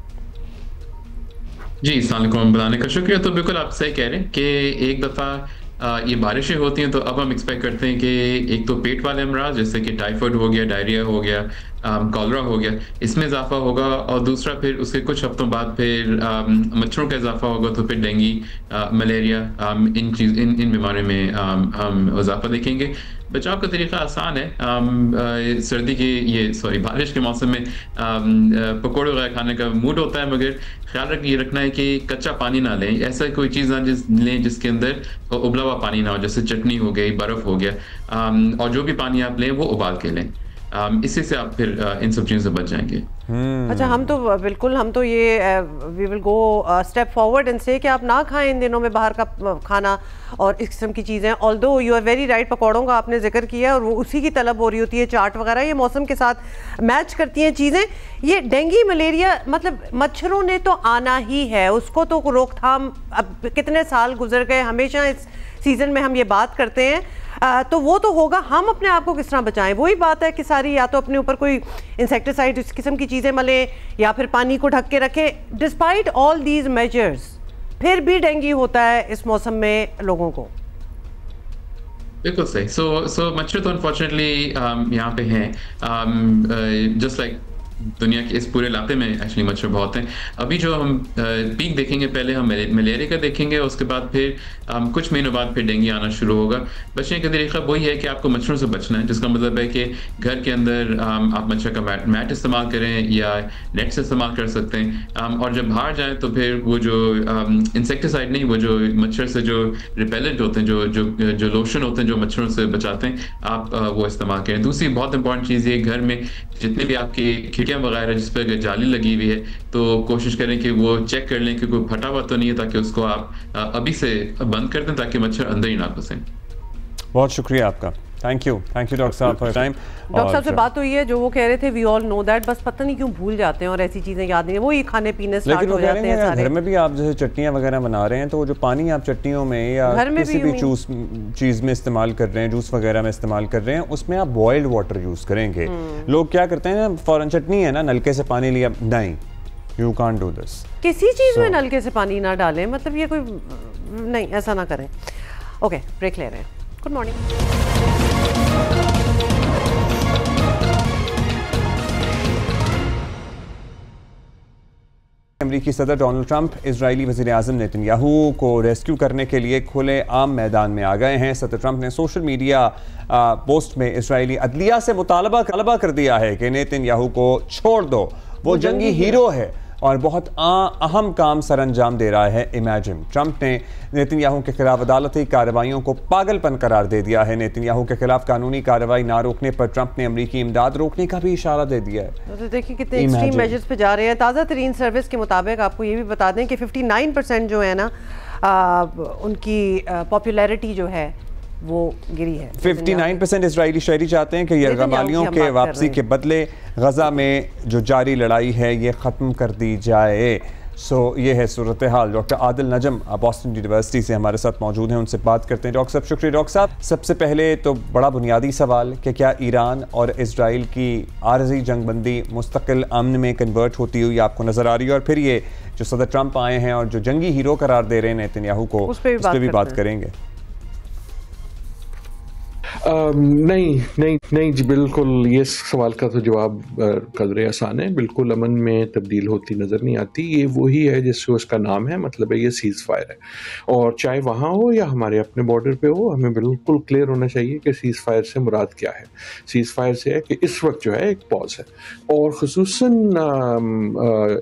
जी, अस्सलाम वालेकुम, बताने का शुक्रिया। तो बिल्कुल आप सही कह रहे हैं कि एक दफ़ा ये बारिशें होती हैं तो अब हम एक्सपेक्ट करते हैं कि एक तो पेट वाले अमराज जैसे कि टाइफाइड हो गया, डायरिया हो गया, कॉलरा हो गया, इसमें इजाफा होगा। और दूसरा फिर उसके कुछ हफ्तों बाद फिर मच्छरों का इजाफा होगा, तो फिर डेंगू, मलेरिया, इन बीमारियों में हम इजाफा देखेंगे। बचाव का तरीका आसान है। सर्दी की बारिश के मौसम में पकौड़े वगैरह खाने का मूड होता है, मगर ख्याल ये रखना है कि कच्चा पानी ना लें। ऐसा कोई चीज़ ना लें जिसके अंदर उबला हुआ पानी ना हो, जैसे चटनी हो गई, बर्फ़ हो गया। और जो भी पानी आप लें वो उबाल के लें। इसी से आप फिर इन सब चीज़ों से बच जाएंगे। अच्छा, हम तो ये we will go step forward and say कि आप ना खाएं इन दिनों में बाहर का खाना और इस किस्म की चीज़ें। Although you are very right, पकौड़ों का आपने जिक्र किया और वो उसी की तलब हो रही होती है, चाट वगैरह, ये मौसम के साथ मैच करती हैं चीज़ें। ये डेंगू मलेरिया, मतलब मच्छरों ने तो आना ही है, उसको तो रोकथाम, अब कितने साल गुजर गए, हमेशा इस सीज़न में हम ये बात करते हैं, तो वो तो होगा। हम अपने आप को किस तरह बचाएं? वही बात है कि सारी या तो अपने ऊपर कोई इंसेक्टिसाइड इस किस्म की चीज़ें मलें या फिर पानी को ढक के रखें। डिस्पाइट ऑल दीज मेजर्स फिर भी डेंगू होता है इस मौसम में लोगों को। बिल्कुल सही। सो मच्छर तो अनफॉर्चुनेटली यहाँ पे हैं, जस्ट लाइक दुनिया के इस पूरे इलाके में एक्चुअली मच्छर बहुत हैं। अभी जो हम पीक देखेंगे, पहले हम मलेरिया का देखेंगे, उसके बाद फिर कुछ महीनों बाद फिर डेंगू आना शुरू होगा। बचने का तरीका वही है कि आपको मच्छरों से बचना है, जिसका मतलब है कि घर के अंदर आप मच्छर का मैट इस्तेमाल करें या नेट से इस्तेमाल कर सकते हैं। और जब बाहर जाएँ तो फिर वो जो इंसेक्टिसाइड नहीं, वो जो मच्छर से जो रिपेलेंट होते हैं, जो लोशन होते हैं जो मच्छरों से बचाते हैं, आप वो इस्तेमाल करें। दूसरी बहुत इंपॉर्टेंट चीज़ ये, घर में जितने भी आपकी खिड़कियाँ वगैरह जिस पर जाली लगी हुई है, तो कोशिश करें कि वो चेक कर लें कि कोई फटा हुआ तो नहीं है, ताकि उसको आप अभी से बंद कर दें ताकि मच्छर अंदर ही ना घुसें। बहुत शुक्रिया आपका, थैंक यू डॉक्टर साहब फॉर टाइम। डॉक्टर साहब से बात हुई है, जो वो कह रहे थे वी ऑल नो दैट, बस पता नहीं क्यों भूल जाते हैं और ऐसी चीजें याद नहीं है, वो ही खाने पीने स्टार्ट हो जाते हैं सारे। घर में भी आप जैसे चटनियाँ वगैरह बना रहे हैं, तो जो पानी आप चटनियों में या किसी भी चीज़ में इस्तेमाल कर रहे हैं, जूस वगैरह में इस्तेमाल कर रहे हैं, उसमें आप बॉइल्ड वाटर यूज़ करेंगे। लोग क्या करते हैं, फौरन चटनी है ना, नलके से पानी लिया, नहीं, यू कांट डू दिस। किसी चीज़ में नलके से पानी ना डालें, मतलब ये कोई नहीं, ऐसा ना करें। ओके, ब्रेक ले रहे हैं। Good morning. अमेरिकी सदर डोनाल्ड ट्रंप इजरायली वज़ीर-ए-आज़म नेतन्याहू को रेस्क्यू करने के लिए खुले आम मैदान में आ गए हैं। सदर ट्रंप ने सोशल मीडिया पोस्ट में इजरायली अदलिया से मुतालबा कर दिया है कि नेतन्याहू को छोड़ दो, वो जंगी हीरो है और बहुत अहम काम सरअंजाम दे रहा है। इमेजिन। ट्रंप ने नेतन्याहू के खिलाफ अदालती कार्रवाइयों को पागलपन करार दे दिया है। नेतन्याहू के खिलाफ कानूनी कार्रवाई ना रोकने पर ट्रंप ने अमरीकी इमदाद रोकने का भी इशारा दे दिया है। तो देखिए कितने एक्सट्रीम मेजर्स पे जा रहे हैं। ताज़ा तरीन सर्विस के मुताबिक आपको ये भी बता दें कि 59% जो है ना उनकी पॉपुलैरिटी जो है वो गिरी है। 59% इजरायली शहरी चाहते हैं कि यरगमालियों के वापसी के बदले गजा में जो जारी लड़ाई है ये ख़त्म कर दी जाए। ये है सूरत हाल। डॉक्टर आदिल नजम बॉस्टन यूनिवर्सिटी से हमारे साथ मौजूद हैं, उनसे बात करते हैं। डॉक्टर साहब शुक्रिया। डॉक्टर साहब, सबसे पहले तो बड़ा बुनियादी सवाल कि क्या ईरान और इजराइल की आरजी जंगबंदी मुस्तकिल अमन में कन्वर्ट होती हुई आपको नज़र आ रही है? और फिर ये जो सदर ट्रंप आए हैं और जो जंगी हीरो करार दे रहे हैं नेतन्याहू को, उस पर भी बात करेंगे। नहीं जी, बिल्कुल ये सवाल का तो जवाब कदरे आसान है। बिल्कुल अमन में तब्दील होती नज़र नहीं आती। ये वही है जिससे उसका नाम है, मतलब है ये सीज़ फायर है। और चाहे वहाँ हो या हमारे अपने बॉर्डर पे हो, हमें बिल्कुल क्लियर होना चाहिए कि सीज़ फायर से मुराद क्या है। सीज़ फायर से है कि इस वक्त जो है एक पॉज है, और ख़ुसूसन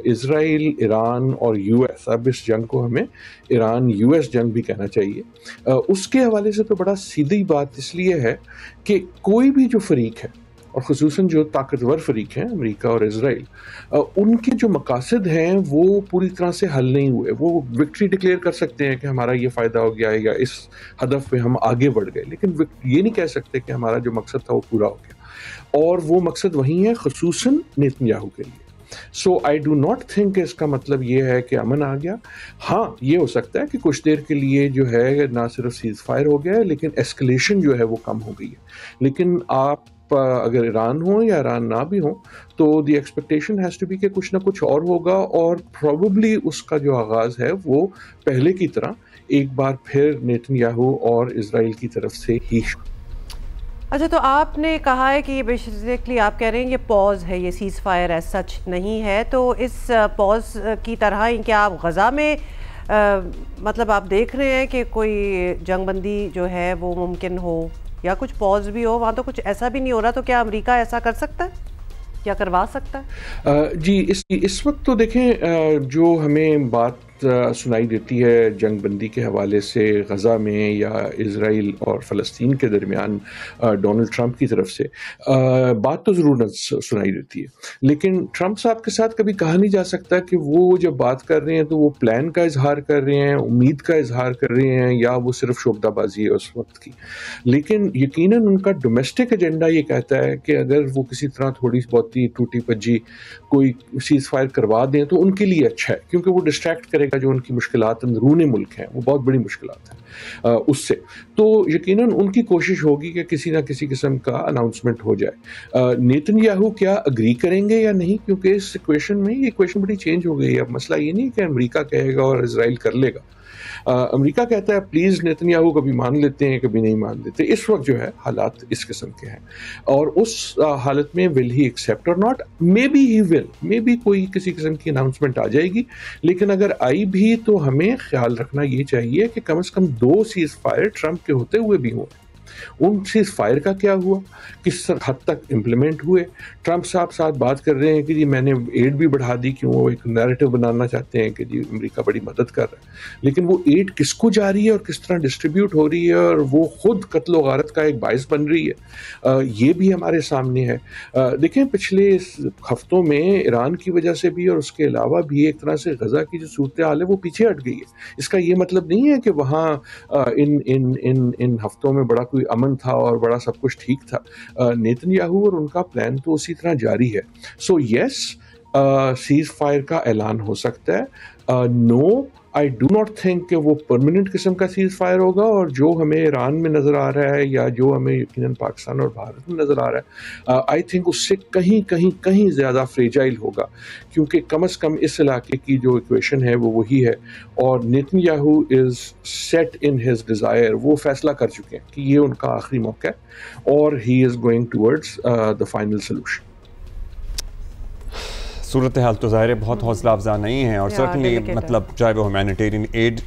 इज़राइल, ईरान और यूएस, अब इस जंग को हमें ईरान यूएस जंग भी कहना चाहिए। उसके हवाले से तो बड़ा सीधी बात इसलिए है कि कोई भी जो फरीक है, और ख़ुसूसन जो ताकतवर फरीक हैं अमेरिका और इज़राइल, उनके जो मकासद हैं वो पूरी तरह से हल नहीं हुए। वो विक्ट्री डिक्लेयर कर सकते हैं कि हमारा ये फ़ायदा हो गया है या इस हदफ पे हम आगे बढ़ गए, लेकिन ये नहीं कह सकते कि हमारा जो मकसद था वो पूरा हो गया। और वो मकसद वही है ख़ुसूसन नेतन्याहू के लिए। सो आई डू नॉट थिंक इसका मतलब ये है कि अमन आ गया। हाँ, ये हो सकता है कि कुछ देर के लिए जो है ना सिर्फ सीज फायर हो गया है, लेकिन एस्केलेशन जो है वो कम हो गई है। लेकिन आप अगर ईरान हो या ईरान ना भी हो, तो the expectation has to be कि कुछ ना कुछ और होगा, और प्रोबेबली उसका जो आगाज़ है वो पहले की तरह एक बार फिर नेतन्याहू और इजराइल की तरफ से ही। अच्छा, तो आपने कहा है कि ये बेसिकली आप कह रहे हैं ये पॉज है, ये सीज़ फायर एज सच नहीं है। तो इस पॉज की तरह ही क्या आप गज़ा में मतलब आप देख रहे हैं कि कोई जंगबंदी जो है वो मुमकिन हो या कुछ पॉज भी हो? वहाँ तो कुछ ऐसा भी नहीं हो रहा, तो क्या अमेरिका ऐसा कर सकता है या करवा सकता है? जी, इस वक्त तो देखें, जो हमें बात सुनाई देती है जंगबंदी के हवाले से गज़ा में या इज़राइल और फ़लस्तीन के दरमियान डोनाल्ड ट्रंप की तरफ से, बात तो ज़रूर सुनाई देती है, लेकिन ट्रंप साहब के साथ कभी कहा नहीं जा सकता कि वो जब बात कर रहे हैं तो वो प्लान का इजहार कर रहे हैं, उम्मीद का इजहार कर रहे हैं, या वो सिर्फ शोबदाबाजी है उस वक्त की। लेकिन यकीनन उनका डोमेस्टिक एजेंडा ये कहता है कि अगर वो किसी तरह थोड़ी बहुत टूटी भज्जी कोई सीज़ फायर करवा दें तो उनके लिए अच्छा है, क्योंकि वो डिस्ट्रैक्ट करेगा करेगा जो उनकी मुश्किलात अंदरूनी मुल्क हैं, वो बहुत बड़ी मुश्किलात हैं उससे, तो यकीनन उनकी कोशिश होगी कि किसी ना किसी किस्म का अनाउंसमेंट हो जाए। नेतन्याहू क्या अग्री करेंगे या नहीं, क्योंकि इस इक्वेशन में ये इक्वेशन बड़ी चेंज हो गई है। अब मसला ये नहीं कि अमेरिका कहेगा और इजराइल कर लेगा। अमेरिका कहता है प्लीज़ नेतन्याहू, कभी मान लेते हैं कभी नहीं मान लेते। इस वक्त जो है हालात इस किस्म के हैं, और उस हालत में विल ही एक्सेप्ट और not, may be he will, may be कोई किसी किस्म की अनाउंसमेंट आ जाएगी, लेकिन अगर आई भी तो हमें ख्याल रखना ये चाहिए कि कम से कम 2 सीज़ फायर ट्रंप के होते हुए भी हों। उन सीज़ फायर का क्या हुआ, किस हद तक इम्प्लीमेंट हुए? ट्रंप साहब साथ बात कर रहे हैं कि जी मैंने एड भी बढ़ा दी, क्यों? वो एक नैरेटिव बनाना चाहते हैं कि जी अमेरिका बड़ी मदद कर रहा है, लेकिन वो एड किसको जा रही है और किस तरह डिस्ट्रीब्यूट हो रही है, और वो खुद कत्ल गारत का एक बायस बन रही है, ये भी हमारे सामने है। देखें, पिछले हफ्तों में ईरान की वजह से भी और उसके अलावा भी एक तरह से गजा की जो सूरत हाल है वो पीछे हट गई है। इसका ये मतलब नहीं है कि वहाँ इन हफ्तों में बड़ा कोई अमन था और बड़ा सब कुछ ठीक था। नेतन्याहू और उनका प्लान तो उसी तरह जारी है। सो यस, सीज फायर का ऐलान हो सकता है। No, I do not think कि वो परमानेंट किस्म का सीज फायर होगा, और जो हमें ईरान में नज़र आ रहा है या जो हमें यकीनन पाकिस्तान और भारत में नज़र आ रहा है, आई थिंक उससे कहीं ज़्यादा फ्रेजाइल होगा, क्योंकि कम से कम इस इलाके की जो इक्वेशन है वो वही है, और Netanyahu is set in his desire, वो फैसला कर चुके हैं कि ये उनका आखिरी मौका है और he is going towards the final solution. सूरत हाल तो ज़ाहिर है बहुत हौसला अफजा नहीं है, और सर्टनली मतलब चाहे वो ह्यूमैनिटेरियन एड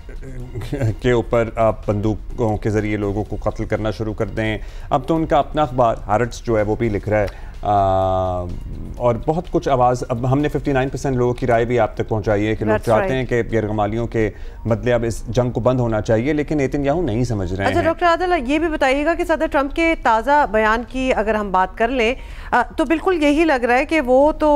के ऊपर आप बंदूकों के ज़रिए लोगों को कत्ल करना शुरू कर दें। अब तो उनका अपना अखबार हारट्स जो है वो भी लिख रहा है, और बहुत कुछ आवाज़, अब हमने 59% लोगों की राय भी आप तक पहुंचाई है कि लोग चाहते हैं कि गैरगमालियों के बदले अब इस जंग को बंद होना चाहिए, लेकिन नेतन्याहू नहीं समझ रहे हैं। अच्छा डॉक्टर आदिल, ये भी बताइएगा कि सदर ट्रंप के ताज़ा बयान की अगर हम बात कर लें तो बिल्कुल यही लग रहा है कि वो तो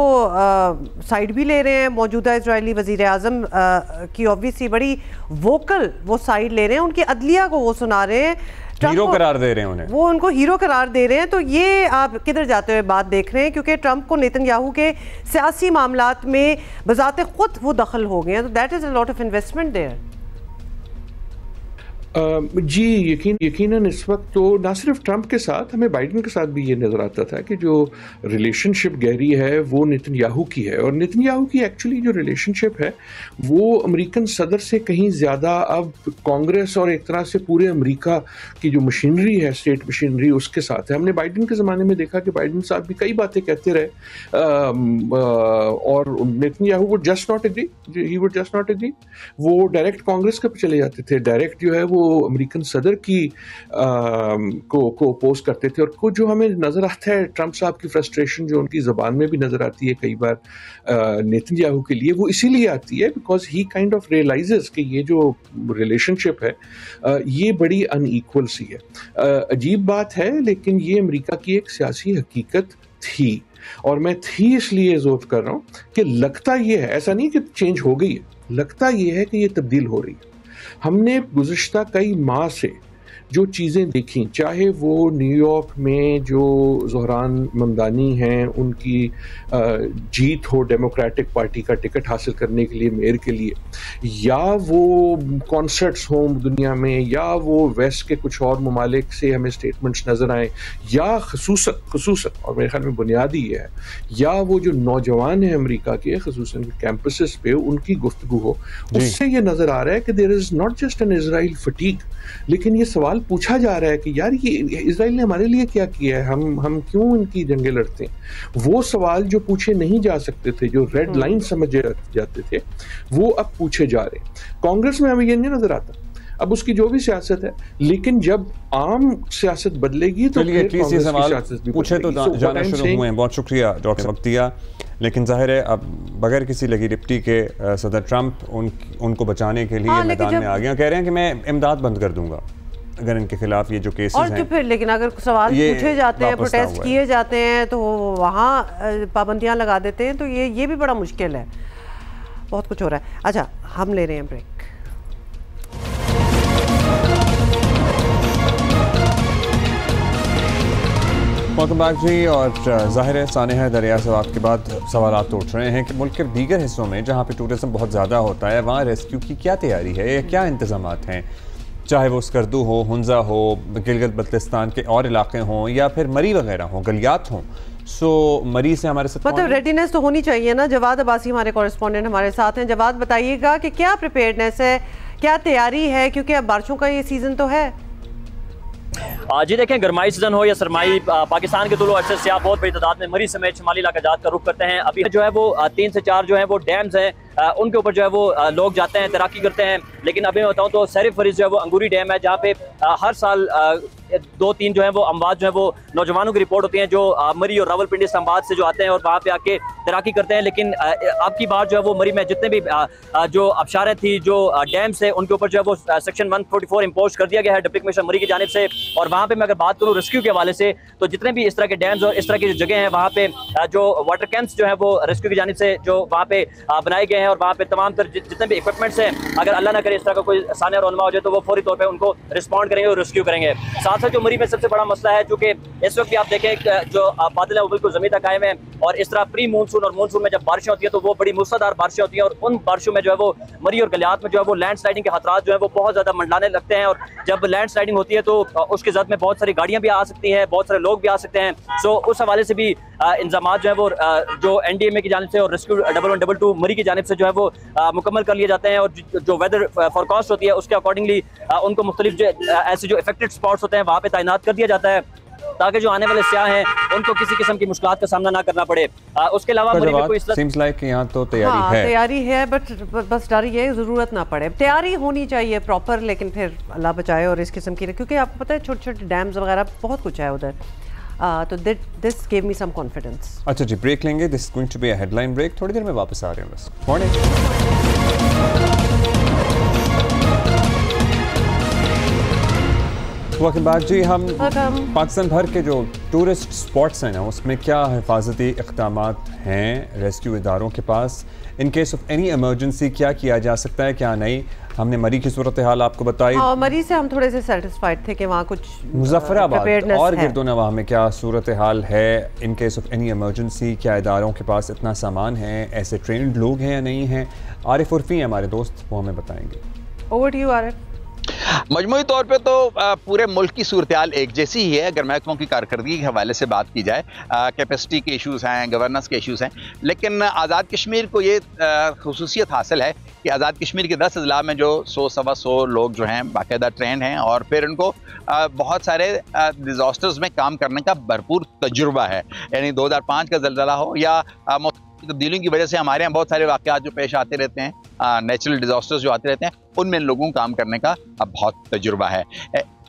साइड भी ले रहे हैं मौजूदा इजरायली वज़ीर आज़म की, ऑब्वियसली बड़ी वोकल वो साइड ले रहे हैं, उनकी अदलिया को वो सुना रहे हैं, हीरो करार दे रहे हैं उन्हें, वो उनको हीरो करार दे रहे हैं। तो ये आप किधर जाते हुए बात देख रहे हैं, क्योंकि ट्रंप को नेतन्याहू के सियासी मामलात में बजाते खुद वो दखल हो गए हैं, तो that is a lot of investment there. जी यकीनन इस वक्त तो ना सिर्फ ट्रंप के साथ, हमें बाइडन के साथ भी ये नज़र आता था कि जो रिलेशनशिप गहरी है वो नेतन्याहू की है, और नेतन्याहू की एक्चुअली जो रिलेशनशिप है वो अमेरिकन सदर से कहीं ज़्यादा अब कांग्रेस और एक तरह से पूरे अमेरिका की जो मशीनरी है, स्टेट मशीनरी, उसके साथ है। हमने बाइडन के ज़माने में देखा कि बाइडन साहब भी कई बातें कहते रहे, और Netanyahu would just not agree, he would just not agree, वो डायरेक्ट कांग्रेस के पे चले जाते थे, डायरेक्ट जो है वो अमेरिकन सदर की को अपोज करते थे। और कुछ जो हमें नजर आता है ट्रंप साहब की फ्रस्ट्रेशन जो उनकी ज़बान में भी नजर आती है कई बार नेतन्याहू के लिए, वो इसीलिए आती है because he kind of realises कि ये जो रिलेशनशिप है ये बड़ी अनईक्वल सी है। अजीब बात है, लेकिन ये अमेरिका की एक सियासी हकीकत थी, और मैं थी इसलिए जोर कर रहा हूँ कि लगता ये है, ऐसा नहीं कि चेंज हो गई है, लगता ये है कि ये तब्दील हो रही है। हमने गुज़िश्ता कई माह से जो चीज़ें देखी, चाहे वो न्यूयॉर्क में जो ज़ोहरान ममदानी हैं उनकी जीत हो डेमोक्रेटिक पार्टी का टिकट हासिल करने के लिए मेयर के लिए, या वो कॉन्सर्ट्स हों दुनिया में, या वो वेस्ट के कुछ और ममालिक से हमें स्टेटमेंट्स नज़र आए, या खसूसन और मेरे ख्याल में बुनियादी ये है, या वो जो नौजवान हैं अमेरिका के खसूसन कैंपसेस पे उनकी गुफ्तगू हो, उससे ये नज़र आ रहा है कि there is not just an Israel fatigue, लेकिन ये सवाल पूछा जा रहा है कि यार ये इजराइल ने हमारे लिए क्या किया है, हम क्यों इनकी जंगें लड़ते हैं। वो सवाल जो पूछे नहीं जा सकते थे, जो रेड लाइन समझे जाते थे, वो अब पूछे जा रहे हैं। कांग्रेस में हमें ये नहीं नजर आता, अब उसकी जो भी सियासत है, लेकिन जब आम सियासत बदलेगी तो फिर कांग्रेस की सियासत भी पूछे तो जाना शुरू हुए हैं। बहुत शुक्रिया डॉक्टर वक्तिया। लेकिन जाहिर है अब बगैर किसी लगी लिपटी के सदर ट्रंप उनको बचाने के लिए मैदान में आ गए, कह रहे हैं कि मैं इमदाद बंद कर दूंगा अगर इनके खिलाफ ये जो केसेस हैं। और जो फिर लेकिन अगर सवाल पूछे जाते हैं, प्रोटेस्ट किए जाते हैं, तो वहाँ पाबंदियाँ लगा देते हैं, तो ये भी बड़ा मुश्किल है। बहुत कुछ हो रहा है। अच्छा, हम ले रहे हैं ब्रेक। वेलकम बैक जी। और ज़ाहिर है सानिया, दरिया सवात के बाद सवाल तो उठ रहे हैं कि मुल्क के दीगर हिस्सों में जहाँ पे टूरिज़म बहुत ज़्यादा होता है वहाँ रेस्क्यू की क्या तैयारी है या क्या इंतज़ाम हैं, चाहे वो स्कर्दू हो, हुंजा हो, गिलगित बल्तिस्तान के और इलाके हों या फिर मरी वगैरह हों, गलियात हों। सो मरी से हमारे साथ मतलब रेडीनेस तो होनी चाहिए ना। जवाद अब्बासी हमारे कॉरेस्पॉन्डेंट हमारे साथ हैं। जवाद बताइएगा कि क्या प्रिपेयर्डनेस है, क्या तैयारी है, क्योंकि अब बारिशों का ये सीज़न तो है। जी देखें, गरमाई सीजन हो या सरमाई, पाकिस्तान के तुलो अरसे सियाह बहुत बड़ी तादाद में मरी समेत शुमाली इलाका का रुख करते हैं। अभी जो है वो 3 से 4 जो है वो डैम्स हैं, उनके ऊपर जो है वो लोग जाते हैं, तैराकी करते हैं। लेकिन अभी मैं बताऊँ तो सैरिफ फरीज जो है वो अंगूरी डैम है, जहाँ पे हर साल 2-3 जो है वो अमवात जो है वो नौजवानों की रिपोर्ट होती है जो मरी और रावलपिंडी इस्लामाबाद से जो आते हैं और वहाँ पे आके तैराकी करते हैं। लेकिन अब की बार जो है वो मरी में जितने भी जो आबशारें थी, जो डैम्स है, उनके ऊपर जो है वो सेक्शन 144 इम्पोज कर दिया गया है डिप्टी कमिश्नर मरी की जानिब से। और वहाँ पे मैं अगर बात करूँ रेस्क्यू के हवाले से, तो जितने भी इस तरह के डैम्स और इस तरह की जो जगह हैं वहाँ पे जो वाटर कैंप्स जो है वो रेस्क्यू की जानिब से जो वहाँ पे बनाए गए हैं और वहाँ पे तमाम तर जितने भी इक्विपमेंट्स हैं, अगर अल्लाह ना करे इस तरह का कोई सानिया रोनमा हो जाए तो वो फौरी तौर पर उनको रिस्पॉन्ड करेंगे और रेस्क्यू करेंगे। साथ साथ जो मरी में सबसे बड़ा मसला है, चूँकि इस वक्त भी आप देखें जो बादल है वो बिल्कुल ज़मीन तक आए हुए हैं और इस तरह प्री मानसून और मानसून में जब बारिशें होती है तो वो बड़ी मूसलाधार बारिशें होती हैं और उन बारिशों में जो है वो मरी और गलियात में जो है वो लैंड स्लाइडिंग के खतरात जो है वो बहुत ज़्यादा मंडलाने लगते हैं। और जब लैंड स्लाइडिंग होती है तो उसके जद में बहुत सारी गाड़ियाँ भी आ सकती हैं, बहुत सारे लोग भी आ सकते हैं। सो उस हवाले से भी इंतजाम जो है वो जो NDMA की जानिब से और रेस्क्यू 1122 मरी की जानिब से जो है वो मुकम्मल कर लिए जाते हैं। और जो वेदर फोरकास्ट होती है उसके अकॉर्डिंगली उनको मुख्तलिफ ऐसे जो इफेक्टेड स्पॉट्स होते हैं वहाँ पे तैनात कर दिया जाता है ताकि जो आने वाले सयाह हैं उनको किसी किस्म की मुश्किलात का सामना ना करना पड़े। उसके अलावा मरी में कोई सीम्स लाइक यहाँ तो तैयारी है बट बस डर ये जरूरत ना पड़े, तैयारी होनी चाहिए प्रॉपर, लेकिन फिर अल्लाह बचाए और इस किस्म की, क्योंकि आपको पता है छोटे छोटे डैम्स वगैरह बहुत कुछ है उधर। तो this give me some confidence. अच्छा जी, ब्रेक लेंगे। This is going to be a headline break. थोड़ी देर में वापस आ रहे हैं। बस मॉर्निंग। वेलकम बैक जी। हम पाकिस्तान भर के जो टूरिस्ट स्पॉट्स हैं ना उसमें क्या हिफाजती इक़दाम हैं रेस्क्यू इदारों के पास, in case of any emergency क्या किया जा सकता है क्या नहीं। हमने मरी की सूरत हाल आपको बताई। मरी से हम थोड़े से सेटिस्फाइड थे कि वहाँ कुछ मुजफ्फराबाद और गिरदोनवाह में क्या सूरत हाल है इन केस ऑफ एनी इमरजेंसी, क्या इदारों के पास इतना सामान है, ऐसे ट्रेंड लोग हैं या नहीं हैं। आरिफ उर्फी हैं हमारे दोस्त, वो हमें बताएंगे। Over to you Arif. मजमूई तौर पे तो पूरे मुल्क की सूरत-ए-हाल एक जैसी ही है अगर महकमों की कारकर्दगी के हवाले से बात की जाए। कैपेसिटी के इशूज़ हैं, गवर्नेंस के इशूज़ हैं, लेकिन आज़ाद कश्मीर को ये खुसूसियत हासिल है कि आज़ाद कश्मीर के 10 अजला में जो 100-125 लोग जो हैं बाकायदा ट्रेंड हैं और फिर उनको बहुत सारे डिज़ास्टर्स में काम करने का भरपूर तजुर्बा है। यानी 2005 का ज़लज़ला हो या तब्दीलियों की वजह से हमारे यहाँ बहुत सारे वाक़यात जो पेश आते रहते हैं, नेचुरल डिज़ास्टर्स जो आते रहते हैं, उनमें लोगों को काम करने का अब बहुत तजुर्बा है।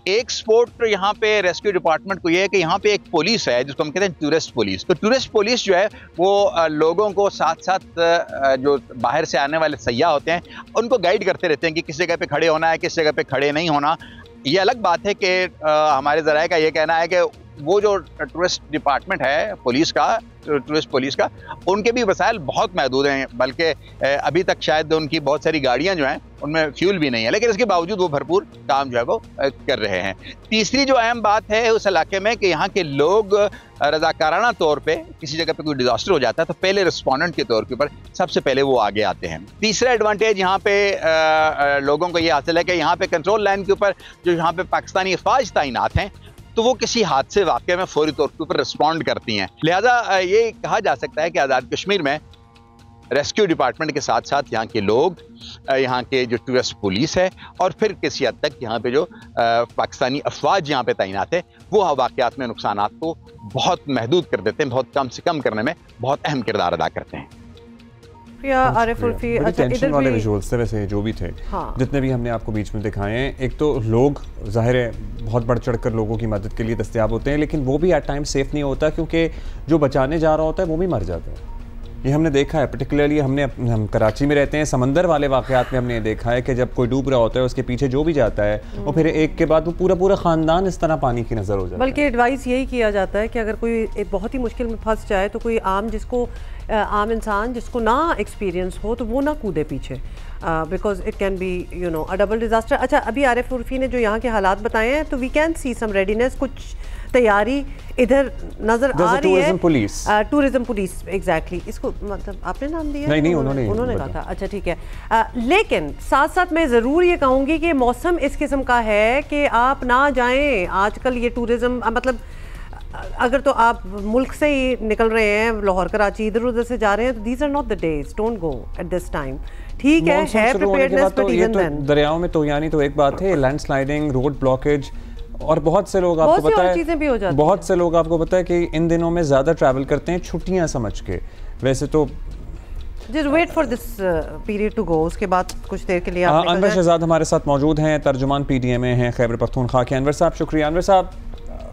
एक स्पोर्ट यहाँ पे रेस्क्यू डिपार्टमेंट को ये है कि यहाँ पे एक पुलिस है जिसको हम कहते हैं टूरिस्ट पुलिस। तो टूरिस्ट पुलिस जो है वो लोगों को साथ साथ जो बाहर से आने वाले सयाह होते हैं उनको गाइड करते रहते हैं कि किस जगह पे खड़े होना है, किस जगह पे खड़े नहीं होना। ये अलग बात है कि हमारे ज़राए का ये कहना है कि वो जो टूरिस्ट डिपार्टमेंट है पुलिस का, टूरिस्ट पुलिस का, उनके भी वसाइल बहुत महदूद हैं, बल्कि अभी तक शायद उनकी बहुत सारी गाड़ियां जो हैं उनमें फ्यूल भी नहीं है, लेकिन इसके बावजूद वो भरपूर काम जो है वो कर रहे हैं। तीसरी जो अहम बात है उस इलाके में कि यहाँ के लोग रजाकाराना तौर पे किसी जगह पे कोई डिजास्टर हो जाता है तो पहले रिस्पोंडेंट के तौर के ऊपर सबसे पहले वो आगे आते हैं। तीसरा एडवांटेज यहाँ पे लोगों को ये हासिल है कि यहाँ पे कंट्रोल लाइन के ऊपर जो यहाँ पे पाकिस्तानी अफवाज तैनात हैं तो वो किसी हादसे वाक़े में फौरी तौर के ऊपर रिस्पॉन्ड करती हैं। लिहाजा ये कहा जा सकता है कि आज़ाद कश्मीर में रेस्क्यू डिपार्टमेंट के साथ साथ यहाँ के लोग, यहाँ के जो टूरिस्ट पुलिस है और फिर किसी हद तक यहाँ पे जो पाकिस्तानी अफवाज यहाँ पे तैनात है वो वाक़यात में नुकसानात को बहुत महदूद कर देते हैं, बहुत कम से कम करने में बहुत अहम किरदार अदा करते हैं। टेंशन वाले विजुअल्स थे वैसे जो भी थे, हाँ। जितने भी हमने आपको बीच में दिखाए हैं, एक तो लोग जाहिर है बहुत बढ़ चढ़ कर लोगों की मदद के लिए दस्तयाब होते हैं, लेकिन वो भी एट टाइम सेफ नहीं होता क्योंकि जो बचाने जा रहा होता है वो भी मर जाता है। ये हमने देखा है, पर्टिकुलरली हम कराची में रहते हैं, समंदर वाले वाक़यात में हमने देखा है कि जब कोई डूब रहा होता है उसके पीछे जो भी जाता है और फिर एक के बाद वो पूरा ख़ानदान इस तरह पानी की नज़र हो जाता है। बल्कि एडवाइस यही किया जाता है कि अगर कोई एक बहुत ही मुश्किल में फंस जाए तो कोई आम इंसान जिसको ना एक्सपीरियंस हो तो वो ना कूदे पीछे, because it can be a double disaster. अच्छा, अभी आरिफ उर्फी ने जो यहाँ के हालात बताए हैं तो we can see some readiness, कुछ तैयारी इधर नजर आ रही है। टूरिज्म पुलिस एग्जैक्टली, इसको मतलब आपने नाम दिया? नहीं, उन्होंने कहा था। अच्छा ठीक है, लेकिन साथ साथ मैं ज़रूर ये कहूँगी कि मौसम इस किस्म का है कि आप ना जाएं आजकल। ये टूरिज्म मतलब अगर तो आप मुल्क से ही निकल रहे हैं, लाहौर कराची इधर उधर से जा रहे हैं, तो these are not the days, don't go at this time. ठीक है प्रिपेयर्डनेस, बट इवन देन दरियाओं में तो यानी तो एक बात है लैंडस्लाइडिंग, रोड ब्लॉकेज, और बहुत से लोग आपको पता है चीजें भी हो जाती बहुत से लोग आपको पता है कि इन दिनों में ज्यादा ट्रैवल करते हैं छुट्टियां समझ के। वैसे तो Just wait for this period to go, उसके बाद कुछ देर के लिए आप अनवर शहजाद हमारे साथ मौजूद हैं, तर्जुमान PTMA हैं खैबर पख्तूनख्वा के। अनवर साहब शुक्रिया। अनवर साहब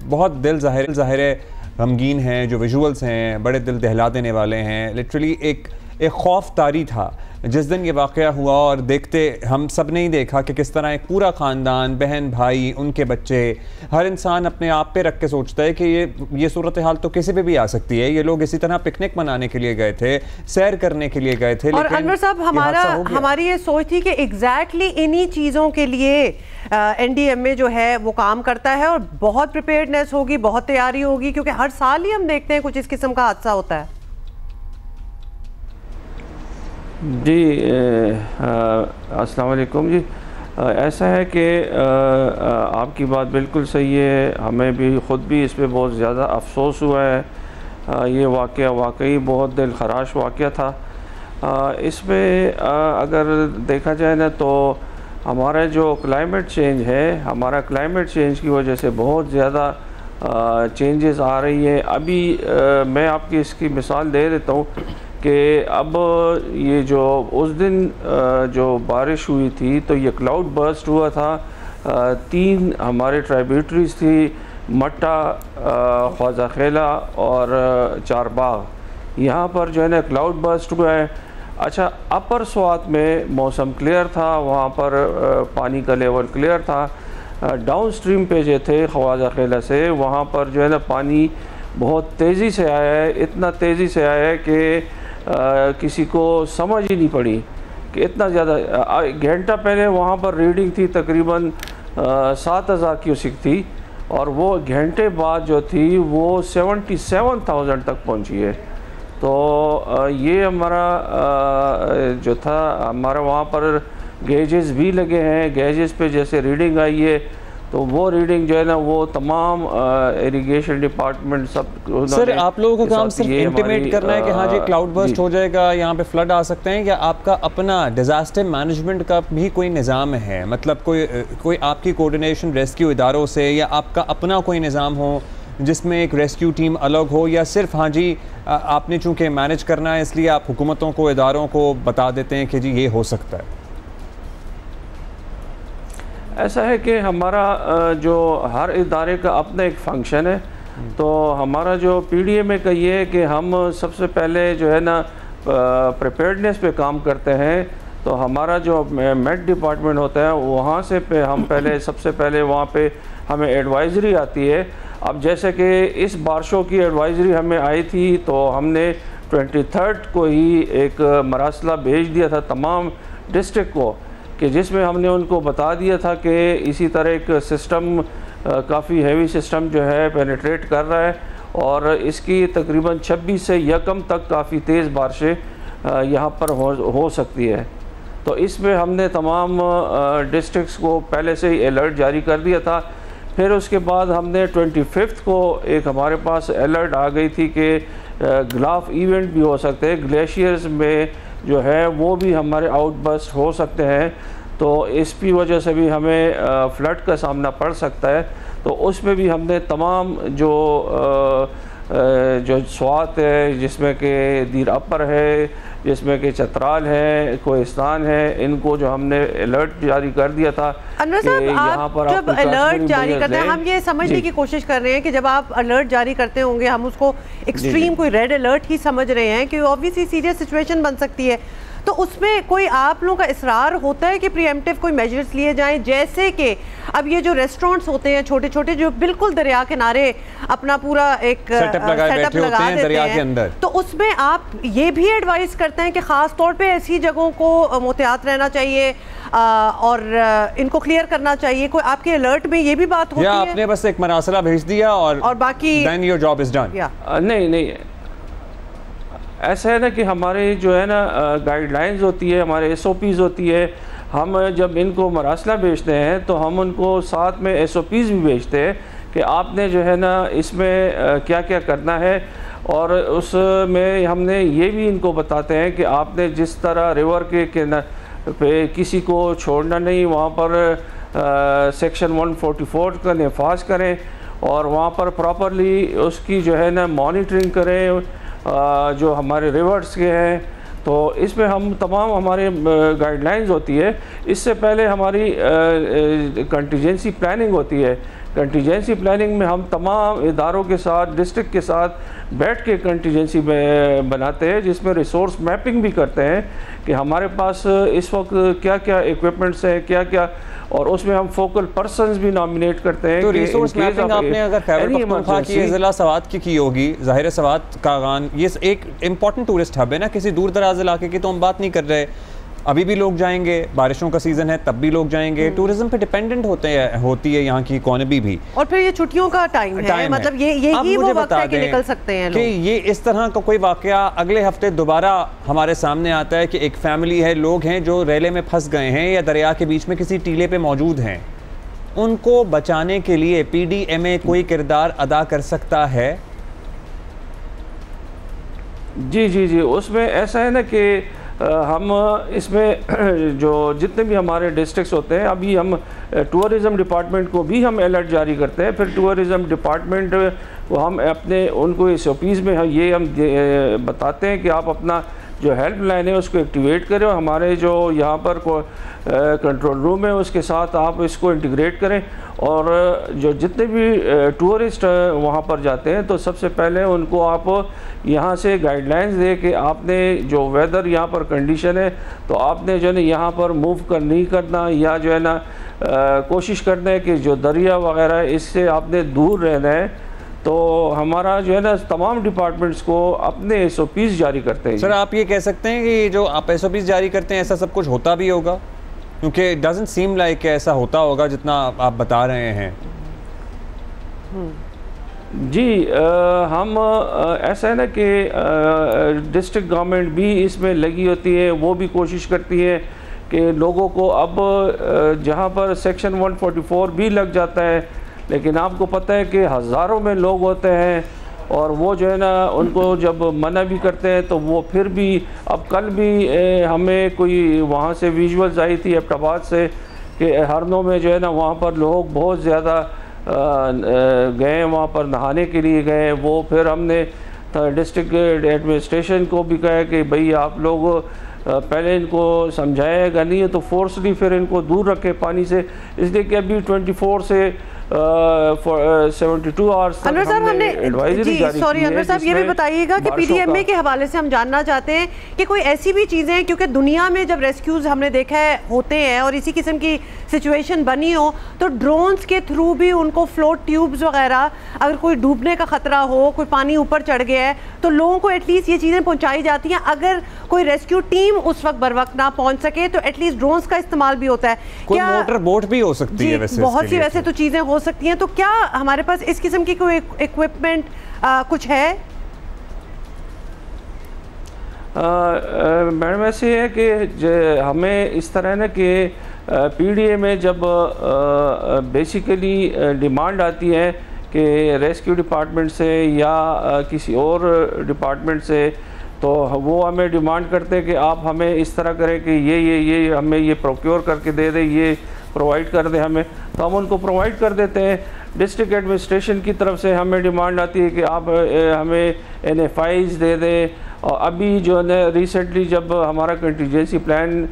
बहुत दिल ज़ाहिर गमगीन हैं, जो विजुअल्स हैं बड़े दिल दहला देने वाले हैं। लिटरली एक खौफ तारी था जिस दिन ये वाक़या हुआ, और देखते हम सब ने ही देखा कि किस तरह एक पूरा ख़ानदान, बहन भाई, उनके बच्चे, हर इंसान अपने आप पे रख के सोचता है कि ये सूरत हाल तो किसी पे भी आ सकती है। ये लोग इसी तरह पिकनिक मनाने के लिए गए थे, सैर करने के लिए गए थे। और अनवर साहब हमारी ये सोच थी कि एग्जैक्टली इन्हीं चीज़ों के लिए NDMA जो है वो काम करता है, और बहुत प्रिपेयर्डनेस होगी, बहुत तैयारी होगी, क्योंकि हर साल ही हम देखते हैं कुछ इस किस्म का हादसा होता है। जी अस्सलाम वालेकुम जी। ऐसा है कि आपकी बात बिल्कुल सही है, हमें भी ख़ुद भी इस पे बहुत ज़्यादा अफसोस हुआ है। ये वाक़या वाकई बहुत दिल खराश वाक़या था। इसमें अगर देखा जाए ना तो हमारा जो क्लाइमेट चेंज है, हमारा क्लाइमेट चेंज की वजह से बहुत ज़्यादा चेंजेस आ रही है। अभी मैं आपकी इसकी मिसाल दे देता हूँ कि अब ये जो उस दिन जो बारिश हुई थी तो ये क्लाउड बर्स्ट हुआ था। 3 हमारे ट्राइब्यूटरीज थी, मट्टा, ख्वाजा खेला और चारबाग। यहाँ पर जो है ना क्लाउड बर्स्ट हुआ है। अच्छा, अपर स्वात में मौसम क्लियर था, वहाँ पर पानी का लेवल क्लियर था। डाउन स्ट्रीम पे जो थे ख्वाजा खेला से, वहाँ पर जो है ना पानी बहुत तेज़ी से आया है, इतना तेज़ी से आया है कि किसी को समझ ही नहीं पड़ी कि इतना ज़्यादा। घंटा पहले वहाँ पर रीडिंग थी तकरीबन 7000 क्यूसिक थी, और वो घंटे बाद जो थी वो 77,000 तक पहुँची है। तो ये हमारा जो था, हमारा वहाँ पर गेजेस भी लगे हैं। गेजेस पे जैसे रीडिंग आई है तो वो रीडिंग जो है ना वो तमाम इरिगेशन डिपार्टमेंट सब। सर आप लोगों का काम सिर्फ इंटिमेट करना है कि हाँ जी क्लाउड बर्स्ट हो जाएगा, यहाँ पे फ्लड आ सकते हैं, या आपका अपना डिज़ास्टर मैनेजमेंट का भी कोई निज़ाम है? मतलब कोई आपकी कोऑर्डिनेशन रेस्क्यू इदारों से, या आपका अपना कोई निज़ाम हो जिसमें एक रेस्क्यू टीम अलग हो, या सिर्फ हाँ जी आपने चूँकि मैनेज करना है इसलिए आप हुकूमतों को, इदारों को बता देते हैं कि जी ये हो सकता है? ऐसा है कि हमारा जो हर इदारे का अपना एक फंक्शन है। तो हमारा जो PDMA का ये है कि हम सबसे पहले जो है ना प्रिपेयर्डनेस पे काम करते हैं। तो हमारा जो मेट डिपार्टमेंट होता है वहाँ से पे हम पहले सबसे पहले वहाँ पे हमें एडवाइज़री आती है। अब जैसे कि इस बारिशों की एडवाइज़री हमें आई थी तो हमने 23 को ही एक मरासला भेज दिया था तमाम डिस्ट्रिक्ट को, कि जिसमें हमने उनको बता दिया था कि इसी तरह एक सिस्टम, काफ़ी हैवी सिस्टम जो है पेनिट्रेट कर रहा है, और इसकी तकरीबन 26 से 1 तक काफ़ी तेज़ बारिशें यहाँ पर हो सकती है। तो इसमें हमने तमाम डिस्ट्रिक्ट्स को पहले से ही अलर्ट जारी कर दिया था। फिर उसके बाद हमने 25 को एक हमारे पास अलर्ट आ गई थी कि ग्लाफ इवेंट भी हो सकते हैं, ग्लेशियर्स में जो है वो भी हमारे आउटबर्स्ट हो सकते हैं। तो इसकी वजह से भी हमें फ्लड का सामना पड़ सकता है। तो उसमें भी हमने तमाम जो स्वात है, जिसमें कि दीर अपर है, जिसमें कि चतराल है, कोहिस्तान है, इनको जो हमने अलर्ट जारी कर दिया था। अनवर साहब, आप जब अलर्ट जारी करते हैं, हम ये समझने की कोशिश कर रहे हैं कि जब आप अलर्ट जारी करते होंगे, हम उसको एक्सट्रीम कोई रेड अलर्ट ही समझ रहे हैं कि ऑब्वियसली सीरियस सिचुएशन बन सकती है। तो उसमें कोई आप लोगों का इसरार होता है कि प्रीएम्प्टिव कोई मेजर्स लिए जाएं, जैसे कि अब ये जो रेस्टोरेंट्स होते हैं छोटे छोटे जो बिल्कुल दरिया किनारे अपना पूरा एक सेटअप लगा देते हैं, अंदर, तो उसमें आप ये भी एडवाइस करते हैं कि खास तौर पे ऐसी जगहों को मोहतियात रहना चाहिए और इनको क्लियर करना चाहिए? कोई आपके अलर्ट में ये भी बात होती है? आपने बस एक मरासला भेज दिया और बाकी then your job is done? नहीं, ऐसा है ना कि हमारे जो है ना गाइडलाइंस होती है, हमारे SOPs होती है। हम जब इनको मरासला भेजते हैं तो हम उनको साथ में SOPs भी भेजते हैं कि आपने जो है ना इसमें क्या क्या करना है, और उसमें हमने ये भी इनको बताते हैं कि आपने जिस तरह रिवर के पे किसी को छोड़ना नहीं, वहाँ पर सेक्शन 144 का नफाज करें और वहाँ पर प्रॉपरली उसकी जो है ना मॉनिटरिंग करें जो हमारे रिवर्स के हैं। तो इसमें हम तमाम हमारे गाइडलाइंस होती है। इससे पहले हमारी कंटीजेंसी प्लानिंग होती है। कंटीजेंसी प्लानिंग में हम तमाम इदारों के साथ, डिस्ट्रिक्ट के साथ बैठ के कंटीजेंसी बनाते हैं, जिसमें रिसोर्स मैपिंग भी करते हैं कि हमारे पास इस वक्त क्या क्या इक्विपमेंट्स हैं, क्या क्या, और उसमें हम फोकल पर्सन्स भी नॉमिनेट करते हैं। तो रिसोर्स मैपिंग आपने अगर खैबर पख्तूनख्वा की ज़िला सवात की होगी, ज़ाहिर सवात कागान ये एक इम्पॉर्टेंट टूरिस्ट हब है ना, किसी दूर दराज इलाके की तो हम बात नहीं कर रहे। अभी भी लोग जाएंगे, बारिशों का सीजन है तब भी लोग जाएंगे, टूरिज्म पे डिपेंडेंट होती है यहाँ की इकोनॉमी भी। और फिर ये छुट्टियों का टाइम है, मतलब ये ही वो वक्त है कि निकल सकते हैं लोग। कि ये इस तरह का कोई वाकया अगले हफ्ते दोबारा हमारे सामने आता है कि एक फैमिली है, लोग हैं जो रेले में फंस गए हैं या दरिया के बीच में किसी टीले पे मौजूद हैं, उनको बचाने के लिए PDMA कोई किरदार अदा कर सकता है? जी, उसमें ऐसा है ना कि हम इसमें जो जितने भी हमारे डिस्ट्रिक्ट्स होते हैं, अभी हम टूरिज़म डिपार्टमेंट को भी हम अलर्ट जारी करते हैं। फिर टूरिज़म डिपार्टमेंट को हम अपने उनको SOPs में ये हम बताते हैं कि आप अपना जो हेल्प लाइन है उसको एक्टिवेट करें, और हमारे जो यहाँ पर कंट्रोल रूम है उसके साथ आप इसको इंटीग्रेट करें। और जो जितने भी टूरिस्ट वहाँ पर जाते हैं तो सबसे पहले उनको आप यहाँ से गाइडलाइंस दे कि आपने जो वेदर यहाँ पर कंडीशन है तो आपने जो है ना यहाँ पर मूव नहीं करना, या जो है ना कोशिश करना है कि जो दरिया वगैरह इससे आपने दूर रहना है। तो हमारा जो है ना तमाम डिपार्टमेंट्स को अपने SOPs जारी करते हैं। सर आप ये कह सकते हैं कि जो आप SOPs जारी करते हैं ऐसा सब कुछ होता भी होगा? क्योंकि इट डजंट सीम लाइक ऐसा होता होगा जितना आप बता रहे हैं। जी हम ऐसा है ना कि डिस्ट्रिक्ट गवर्नमेंट भी इसमें लगी होती है, वो भी कोशिश करती है कि लोगों को अब जहाँ पर सेक्शन 144 भी लग जाता है, लेकिन आपको पता है कि हज़ारों में लोग होते हैं और वो जो है ना उनको जब मना भी करते हैं तो वो फिर भी, अब कल भी हमें कोई वहाँ से विजुअल्स आई थी एबटाबाद से कि हरनों में जो है ना वहाँ पर लोग बहुत ज़्यादा गए, वहाँ पर नहाने के लिए गए। वो फिर हमने डिस्ट्रिक्ट एडमिनिस्ट्रेशन को भी कहा कि भाई आप लोग पहले इनको समझाएगा नहीं है तो फोर्सली फिर इनको दूर रखें पानी से, इसलिए कि अभी 24 से 72 आवर्स अनवर साहब हमने एडवाइजरी जारी की है। अनवर साहब ये भी बताइएगा कि PDMA के हवाले से हम जानना चाहते हैं कि कोई ऐसी भी चीज़ें हैं, क्योंकि दुनिया में जब रेस्क्यूज हमने देखा है होते हैं और इसी किस्म की सिचुएशन बनी हो तो ड्रोन्स के थ्रू भी उनको फ्लोट ट्यूब्स वगैरह, अगर कोई डूबने का खतरा हो, कोई पानी ऊपर चढ़ गया है तो लोगों को एटलीस्ट ये चीज़ें पहुँचाई जाती हैं। अगर कोई रेस्क्यू टीम उस वक्त बर वक्त ना पहुँच सके तो एटलीस्ट ड्रोन्स का इस्तेमाल भी होता है। कोई मोटर बोट भी हो सकती है, वैसे बहुत सी वैसे तो चीज़ें हो सकती हैं। तो क्या हमारे पास इस किस्म की कोई इक्विपमेंट कुछ है? मैडम ऐसे है कि हमें इस तरह ना कि PDMA जब बेसिकली डिमांड आती है कि रेस्क्यू डिपार्टमेंट से या किसी और डिपार्टमेंट से, तो वो हमें डिमांड करते हैं कि आप हमें इस तरह करें कि ये हमें ये प्रोक्योर करके दे दें, ये प्रोवाइड कर दें हमें, तो हम उनको प्रोवाइड कर देते हैं। डिस्ट्रिक्ट एडमिनिस्ट्रेशन की तरफ से हमें डिमांड आती है कि आप हमें NFIs दे दें। और अभी जो है रिसेंटली जब हमारा कंटीजेंसी प्लान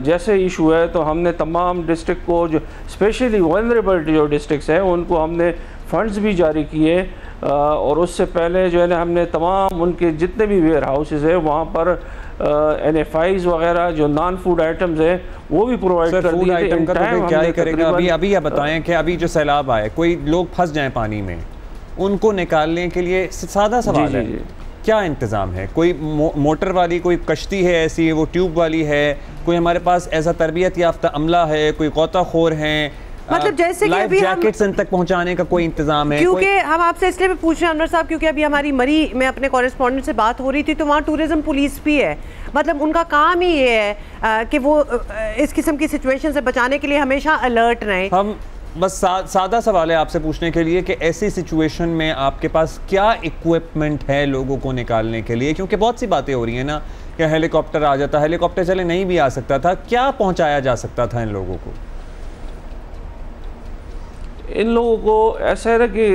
जैसे इशू है तो हमने तमाम डिस्ट्रिक्ट को, जो स्पेशली वल्नरेबल जो डिस्ट्रिक्ट्स हैं, उनको हमने फंड्स भी जारी किए। और उससे पहले जो है ना हमने तमाम उनके जितने भी वेयर हाउसेस हैं वहाँ पर NFIs वगैरह जो नॉन फूड आइटम्स हैं वो भी प्रोवाइड कर दिए। आइटम का तो क्या ही करेगा। अभी आप बताएं कि अभी जो सैलाब आए, कोई लोग फंस जाएं पानी में, उनको निकालने के लिए सादा सवाल है, क्या इंतज़ाम है? कोई मोटर वाली कोई कश्ती है ऐसी, वो ट्यूब वाली है, कोई हमारे पास ऐसा तरबियत याफ्ता अमला है, कोई गोताखोर हैं, मतलब जैसे कि अभी जैकेट्स इन तक पहुंचाने का कोई इंतजाम है? क्योंकि हम आपसे इसलिए भी पूछ रहे हैं अनवर साहब, क्योंकि अभी हमारी मरी में अपने कॉरेस्पॉन्डेंट से बात हो रही थी, तो वहाँ टूरिज्म पुलिस भी है। मतलब उनका काम ही ये है कि वो इस किस्म की सिचुएशन से बचाने के लिए हमेशा अलर्ट रहें। हम बस सादा सवाल है आपसे पूछने के लिए कि ऐसी सिचुएशन में आपके पास क्या इक्विपमेंट है लोगों को निकालने के लिए? क्योंकि बहुत सी बातें हो रही हैं ना कि हेलीकॉप्टर आ जाता, हेलीकॉप्टर चले नहीं भी आ सकता था, क्या पहुंचाया जा सकता था इन लोगों को? इन लोगों को ऐसा है कि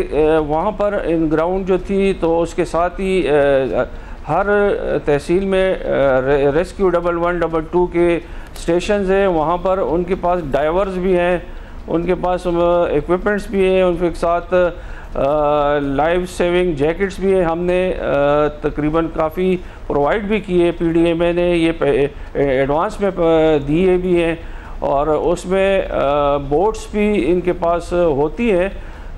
वहाँ पर इन ग्राउंड जो थी, तो उसके साथ ही हर तहसील में रेस्क्यू 111, 122 के स्टेशंस हैं। वहाँ पर उनके पास डाइवर्स भी हैं, उनके पास इक्विपमेंट्स भी हैं, उनके साथ लाइफ सेविंग जैकेट्स भी हैं। हमने तकरीबन काफ़ी प्रोवाइड भी किए, PDMA ने ये एडवांस में दिए भी हैं, और उसमें बोट्स भी इनके पास होती हैं।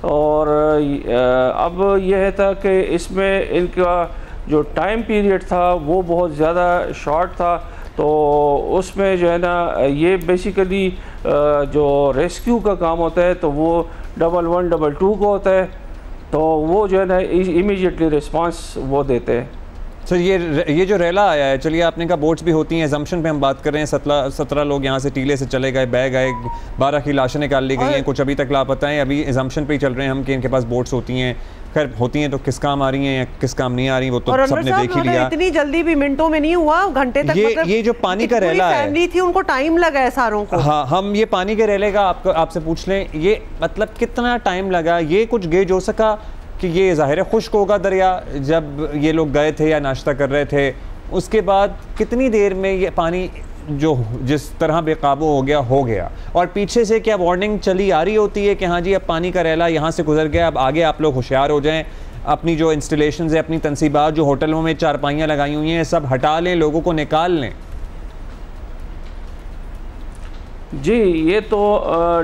और अब यह था कि इसमें इनका जो टाइम पीरियड था वो बहुत ज़्यादा शॉर्ट था, तो उसमें जो है ना ये बेसिकली जो रेस्क्यू का काम होता है तो वो 111, 122 को होता है, तो वो जो है ना इमीडिएटली रिस्पांस वो देते हैं। सर ये जो रेला आया है, चलिए आपने कहा बोट्स भी होती हैं, जम्पशन पे हम बात कर रहे हैं, 17 लोग यहाँ से टीले से चले गए, बह गए, 12 की लाशें निकाल ली गई हैं, कुछ अभी तक लापता हैं। अभी जम्पशन पे ही चल रहे हैं हम कि इनके पास बोट्स होती हैं। खैर होती हैं तो किस काम आ रही हैं या किस काम नहीं आ रही, वो तो सबने देख ही लिया। इतनी जल्दी भी मिनटों में नहीं हुआ, घंटे तक। ये जो पानी का रेला है, फैमिली थी, उनको टाइम लगा है सारों को। हाँ, हम ये पानी के रेले का आपसे पूछ लें, ये मतलब कितना टाइम लगा? ये कुछ गेज हो सका कि ये ज़ाहिर है खुश्क होगा दरिया जब ये लोग गए थे या नाश्ता कर रहे थे, उसके बाद कितनी देर में ये पानी जो जिस तरह बेकाबू हो गया? और पीछे से क्या वार्निंग चली आ रही होती है कि हाँ जी अब पानी का रेला यहाँ से गुजर गया, अब आगे आप लोग होशियार हो जाएं, अपनी जो इंस्टॉलेशंस है, अपनी तनसीबात, जो होटलों में चारपाइयाँ लगाई हुई हैं, सब हटा लें, लोगों को निकाल लें? जी, ये तो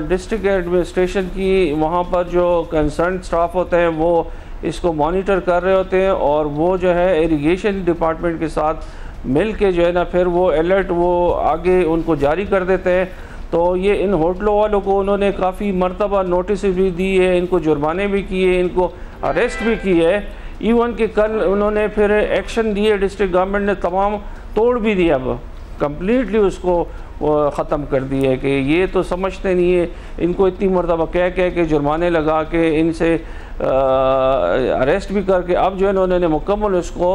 डिस्ट्रिक्ट एडमिनिस्ट्रेशन की वहाँ पर जो कंसर्न स्टाफ होते हैं वो इसको मॉनिटर कर रहे होते हैं, और वो जो है इरिगेशन डिपार्टमेंट के साथ मिल के जो है ना फिर वो अलर्ट वो आगे उनको जारी कर देते हैं। तो ये इन होटलों वालों को उन्होंने काफ़ी मरतबा नोटिस भी दी है, इनको जुर्माने भी किए, इनको अरेस्ट भी किए है। इवन कि कल उन्होंने फिर एक्शन दिए, डिस्ट्रिक्ट गवर्नमेंट ने तमाम तोड़ भी दिया, अब कम्प्लीटली उसको ख़त्म कर दिए कि ये तो समझते नहीं है, इनको इतनी मरतबा कह के जुर्माने लगा के इनसे अरेस्ट भी करके अब जो है उन्होंने मुकम्मल उसको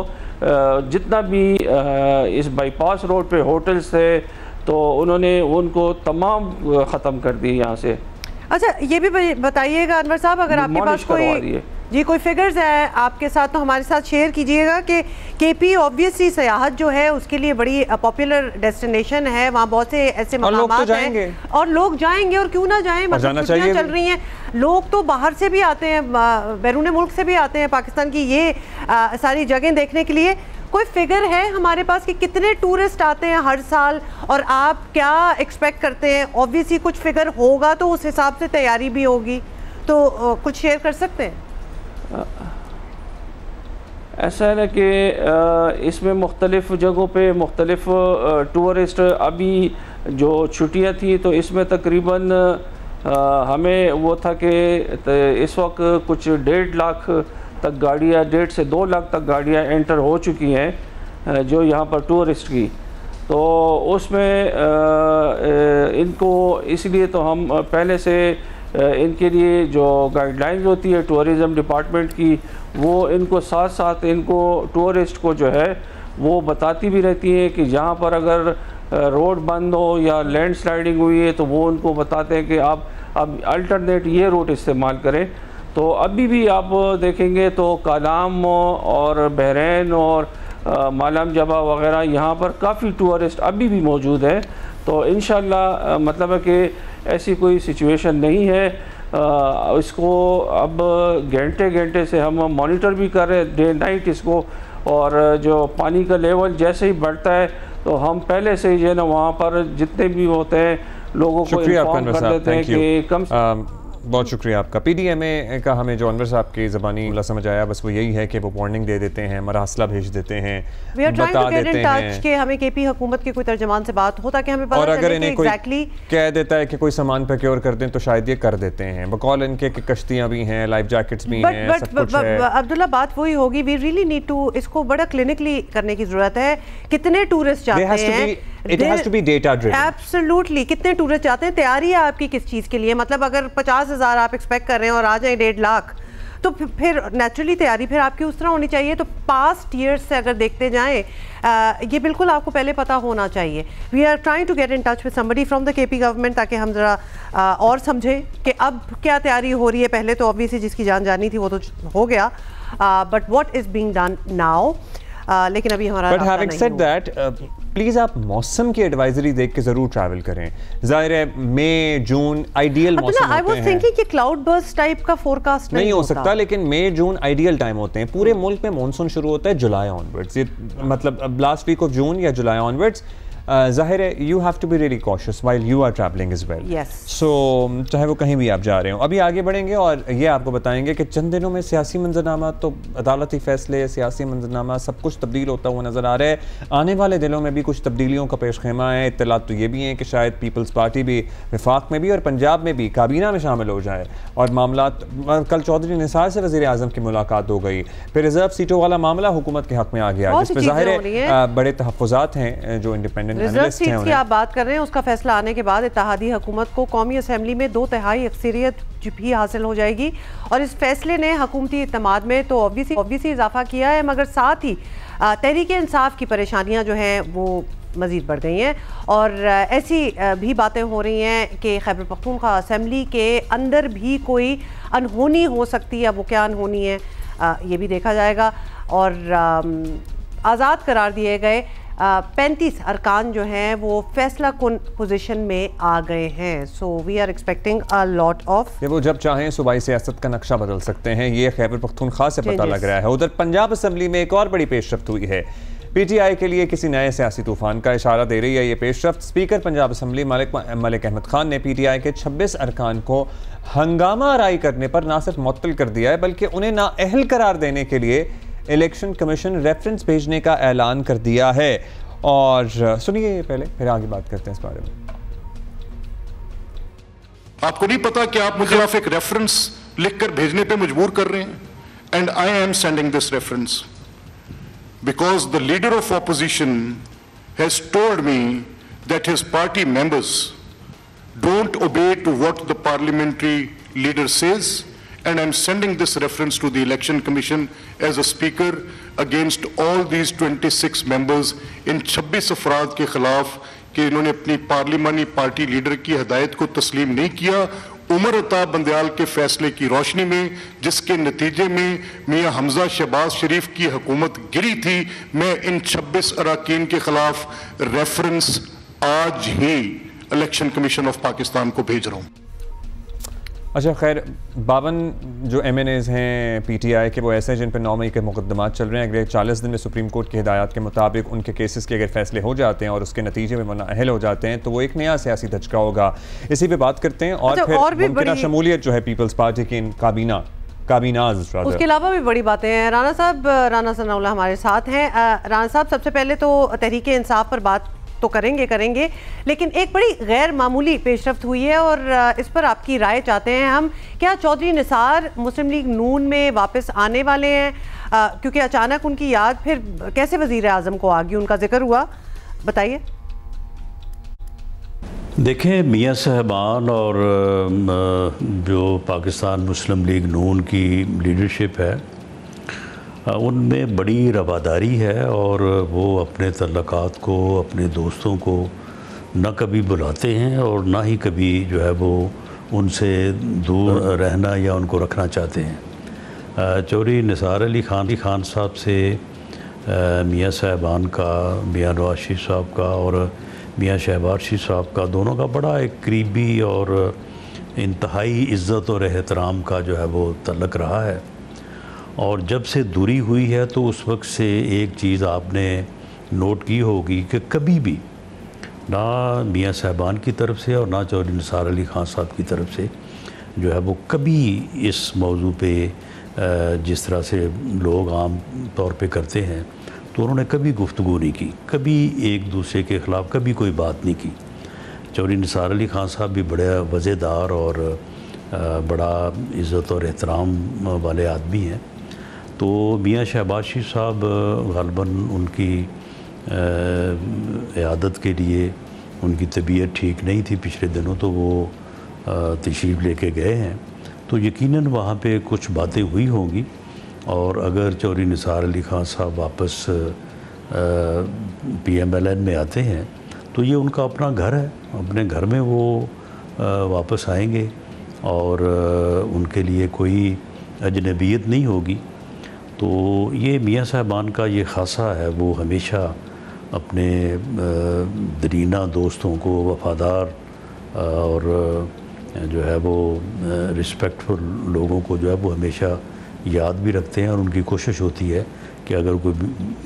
जितना भी इस बाईपास रोड पे होटल्स थे तो उन्होंने उनको तमाम ख़त्म कर दिए यहाँ से। अच्छा, ये भी बताइएगा अनवर साहब, अगर आपके पास कोई फिगर्स है आपके साथ तो हमारे साथ शेयर कीजिएगा कि केपी ऑब्वियसली सयाहत जो है उसके लिए बड़ी पॉपुलर डेस्टिनेशन है, वहाँ बहुत से ऐसे मकामात हैं और लोग जाएंगे, और क्यों ना जाएं, मतलब छुट्टियाँ चल रही हैं, लोग तो बाहर से भी आते हैं, बैरून मुल्क से भी आते हैं पाकिस्तान की ये सारी जगह देखने के लिए। कोई फिगर है हमारे पास कि कितने टूरिस्ट आते हैं हर साल, और आप क्या एक्सपेक्ट करते हैं? ऑब्वियसली कुछ फिगर होगा तो उस हिसाब से तैयारी भी होगी, तो कुछ शेयर कर सकते हैं? ऐसा है ना कि इसमें मुख्तलिफ़ जगहों पे मुख्तलिफ टूरिस्ट, अभी जो छुट्टियां थी तो इसमें तकरीबन हमें वो था कि इस वक्त कुछ 1.5 लाख तक गाड़ियाँ, 1.5 से 2 लाख तक गाड़ियाँ एंटर हो चुकी हैं जो यहाँ पर टूरिस्ट की। तो उसमें इनको इसलिए तो हम पहले से इनके लिए जो गाइडलाइंस होती है टूरिज़म डिपार्टमेंट की, वो इनको साथ साथ इनको टूरिस्ट को जो है वो बताती भी रहती है कि जहाँ पर अगर रोड बंद हो या लैंड स्लाइडिंग हुई है तो वो उनको बताते हैं कि आप अब अल्टरनेट ये रूट इस्तेमाल करें। तो अभी भी आप देखेंगे तो कालाम और बहरैन और मालम जबा वगैरह यहाँ पर काफ़ी टूरिस्ट अभी भी मौजूद हैं। तो इंशाल्लाह मतलब है कि ऐसी कोई सिचुएशन नहीं है, इसको अब घंटे घंटे से हम मॉनिटर भी कर रहे हैं, डे नाइट इसको और जो पानी का लेवल जैसे ही बढ़ता है तो हम पहले से ही जो है ना वहाँ पर जितने भी होते हैं लोगों को इन्फॉर्म कर देते हैं कि कम। बहुत शुक्रिया आपका। PDMA का हमें जो अनवर साहब की ज़बानी समझ आया बस वो यही है कि वो वार्निंग दे देते हैं, मरासला भेज देते हैं, बता देते हैं कि हमें KP हुकूमत के कोई तर्जमान से बात हो ताकि हमें पता और अगर इन्हें कोई exactly कह देता है कि कोई सामान प्रोक्योर कर दें तो शायद ये कर देते हैं। बकौल इनके कश्तियाँ भी हैं, लाइफ जैकेट्स भी हैं, सब कुछ है। अब्दुल्ला बात वही होगी, वी रियली नीड टू इसको बड़ा क्लिनिकली करने की जरूरत है। कितने टूरिस्ट जाते हैं, It has to be data driven. Absolutely. कितने टूरिस्ट जाते हैं, तैयारी है आपकी किस चीज़ के लिए? मतलब अगर 50,000 आप एक्सपेक्ट कर रहे हैं और आ जाए 1.5 लाख तो फिर नेचुरली तैयारी फिर आपकी उस तरह होनी चाहिए। तो पास्ट ईयर्स से अगर देखते जाएं ये बिल्कुल आपको पहले पता होना चाहिए। We are trying to get in touch with somebody from the KP government ताकि हम ज़रा और समझें कि अब क्या तैयारी हो रही है। पहले तो ऑब्वियसली जिसकी जान जानी थी वो तो हो गया, but what is being done now. लेकिन अभी हमारा but having said that please आप मौसम की एडवाइजरी देख के ज़रूर ट्रैवल करें। ज़ाहिर है मई जून आइडियल मौसम होते हैं। आई वाज थिंकिंग कि क्लाउड बर्स्ट टाइप का फोरकास्ट नहीं हो सकता, लेकिन मई जून आइडियल टाइम होते हैं। पूरे मुल्क में मानसून शुरू होता है जुलाई ऑनवर्ड्स, ये मतलब लास्ट वीक ऑफ जून या जुलाई ऑनवर्ड्स। ज़ाहिर है you have to be really cautious while you are travelling as well. So चाहे वो कहीं भी आप जा रहे हो। अभी आगे बढ़ेंगे और ये आपको बताएंगे कि चंद दिनों में सियासी मंजरनामा तो अदालती फैसले, सियासी मंजरनामा सब कुछ तब्दील होता हुआ नज़र आ रहा है। आने वाले दिनों में भी कुछ तब्दीलियों का पेश खेमा है। इत्तलात तो ये भी हैं कि शायद पीपल्स पार्टी भी वफाक में भी और पंजाब में भी काबीना में शामिल हो जाए। और मामला कल चौधरी निसार से वज़ीर आज़म की मुलाकात हो गई। फिर रिजर्व सीटों वाला मामला हुकूमत के हक़ में आ गया, जिसमें ज़ाहिर है बड़े तहफ़्फ़ुज़ात हैं जो इंडिपेंडेंट रिजर्व सीट्स की आप बात कर रहे हैं। उसका फैसला आने के बाद इत्तेहादी हुकूमत को कौमी असेंबली में 2/3 अक्सरियत भी हासिल हो जाएगी और इस फैसले ने हुकूमती इत्तेमाद में तो ऑब्वियसली इजाफा किया है, मगर साथ ही तहरीक इंसाफ की परेशानियां जो हैं वो मज़ीद बढ़ गई हैं। और ऐसी भी बातें हो रही हैं कि खैबर पख्तूनख्वा असेंबली के अंदर भी कोई अनहोनी हो सकती है। अब वो क्या अनहोनी है ये भी देखा जाएगा। और आज़ाद करार दिए गए 35 अरकान जो हैं वो फैसला कुन पोजीशन में आ गए हैं। So we are expecting a lot of वो जब चाहें सूबाई सियासत का नक्शा बदल सकते हैं, ये खैबर पख्तूनख्वा से पता लग रहा है। उधर पंजाब असेंबली में एक और बड़ी पेशरफ्त हुई है। PTI के लिए किसी नए सियासी तूफान का इशारा दे रही है ये पेशरफ्त। स्पीकर पंजाब असेंबली मलिक अहमद खान ने PTI के 26 अरकान को हंगामा आराई करने पर ना सिर्फ मुअत्तल कर दिया है बल्कि उन्हें नाअहल करार देने के लिए इलेक्शन कमीशन रेफरेंस भेजने का ऐलान कर दिया है। और सुनिए पहले, फिर आगे बात करते हैं इस बारे में। आपको नहीं पता कि आप मुझे आप एक रेफरेंस लिखकर भेजने पे मजबूर कर रहे हैं। And I am sending this reference because the leader of opposition has told me that his party members don't obey to what the parliamentary leader says. And I'm sending this reference to the Election Commission as a speaker against all these 26 members इन 26 अफराद के खिलाफ कि इन्होंने अपनी पार्लिमानी party leader की हदायत को तस्लीम नहीं किया उमर अता बंदयाल के फैसले की रोशनी में, जिसके नतीजे में मियां हमजा शहबाज शरीफ की हुकूमत गिरी थी। मैं इन 26 अरकान के खिलाफ रेफरेंस आज ही इलेक्शन कमीशन ऑफ पाकिस्तान को भेज रहा हूँ। अच्छा खैर, 52 जो MNAs हैं PTI के वो ऐसे हैं जिन पर 9 मई के मुकदमात चल रहे हैं। अगले 40 दिन में सुप्रीम कोर्ट की हिदायत के मुताबिक उनके केसेस के अगर फैसले हो जाते हैं और उसके नतीजे में वो नाअहल हो जाते हैं तो वो एक नया सियासी धचका होगा। इसी पे बात करते हैं। और फिर मुमकिन शमूलियत जो है पीपल्स पार्टी की काबीनाज, उसके अलावा भी बड़ी बातें हैं। राना सनाउल्लाह हमारे साथ हैं। राना साहब, सबसे पहले तो तहरीक इंसाफ पर बात तो करेंगे, लेकिन एक बड़ी गैर मामूली पेशरफ्त हुई है और इस पर आपकी राय चाहते हैं हम। क्या चौधरी निसार मुस्लिम लीग नून में वापस आने वाले हैं? क्योंकि अचानक उनकी याद फिर कैसे वज़ीर आज़म को आ गई, उनका जिक्र हुआ, बताइए। देखें, मियाँ साहबान और जो पाकिस्तान मुस्लिम लीग नून की लीडरशिप है उनमें बड़ी रवादारी है और वो अपने तल्लकात को, अपने दोस्तों को न कभी बुलाते हैं और ना ही कभी जो है वो उनसे दूर रहना या उनको रखना चाहते हैं। चौधरी निसार अली खान साहब से मियाँ साहबान का, मियाँ नवाज शरीफ साहब का और मियाँ शहबाज शरीफ साहब का, दोनों का बड़ा एक करीबी और इंतहाई इज़्ज़त और एहतराम का जो है वो तल्लक रहा है। और जब से दूरी हुई है तो उस वक्त से एक चीज़ आपने नोट की होगी कि कभी भी ना मियाँ साहबान की तरफ से और ना चौधरी निसार अली ख़ान साहब की तरफ से जो है वो कभी इस मौजू पे जिस तरह से लोग आम तौर पे करते हैं तो उन्होंने कभी गुफ्तगू नहीं की, कभी एक दूसरे के ख़िलाफ़ कभी कोई बात नहीं की। चौधरी निसार अली ख़ान साहब भी बड़े वज़ेदार और बड़ा इज़्ज़त और एहतराम वाले आदमी हैं। तो मियाँ शहबाज शरीफ साहब ग़ालिबन उनकी इयादत के लिए उनकी तबीयत ठीक नहीं थी पिछले दिनों, तो वो तशरीफ़ लेके गए हैं। तो यकीनन वहाँ पे कुछ बातें हुई होंगी और अगर चौधरी निसार अली ख़ान साहब वापस PMLN में आते हैं तो ये उनका अपना घर है, अपने घर में वो वापस आएंगे और उनके लिए कोई अजनबियत नहीं होगी। तो ये मियाँ साहबान का ये ख़ासा है, वो हमेशा अपने दरीना दोस्तों को वफ़ादार और जो है वो रिस्पेक्टफुल लोगों को जो है वो हमेशा याद भी रखते हैं और उनकी कोशिश होती है कि अगर कोई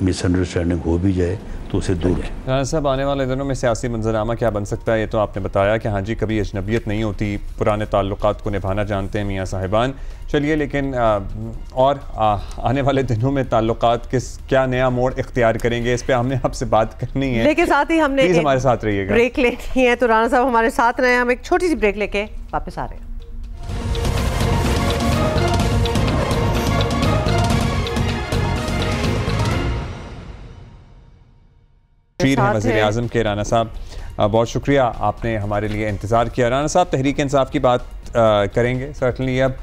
मिसअंडरस्टैंडिंग हो भी जाए तो उसे दूर करें। राना साहब, आने वाले दिनों में सियासी मंजरामा क्या बन सकता है? ये तो आपने बताया कि हाँ जी कभी अजनबियत नहीं होती, पुराने ताल्लुकात को निभाना जानते हैं मियाँ साहिबान। चलिए, लेकिन और आने वाले दिनों में ताल्लुकात क्या नया मोड़ इख्तियार करेंगे, इस पर हमने आपसे बात करनी है। लेकिन साथ ही हमने हमारे साथ रहिएगा, ब्रेक लेनी है। तो राना साहब हमारे साथ रहे, हम एक छोटी सी ब्रेक लेके वापस आ रहे हैं। वज़ीर आज़म के राना साहब, बहुत शुक्रिया, आपने हमारे लिए इंतज़ार किया। राना साहब तहरीक इंसाफ की बात करेंगे सर्टनली। अब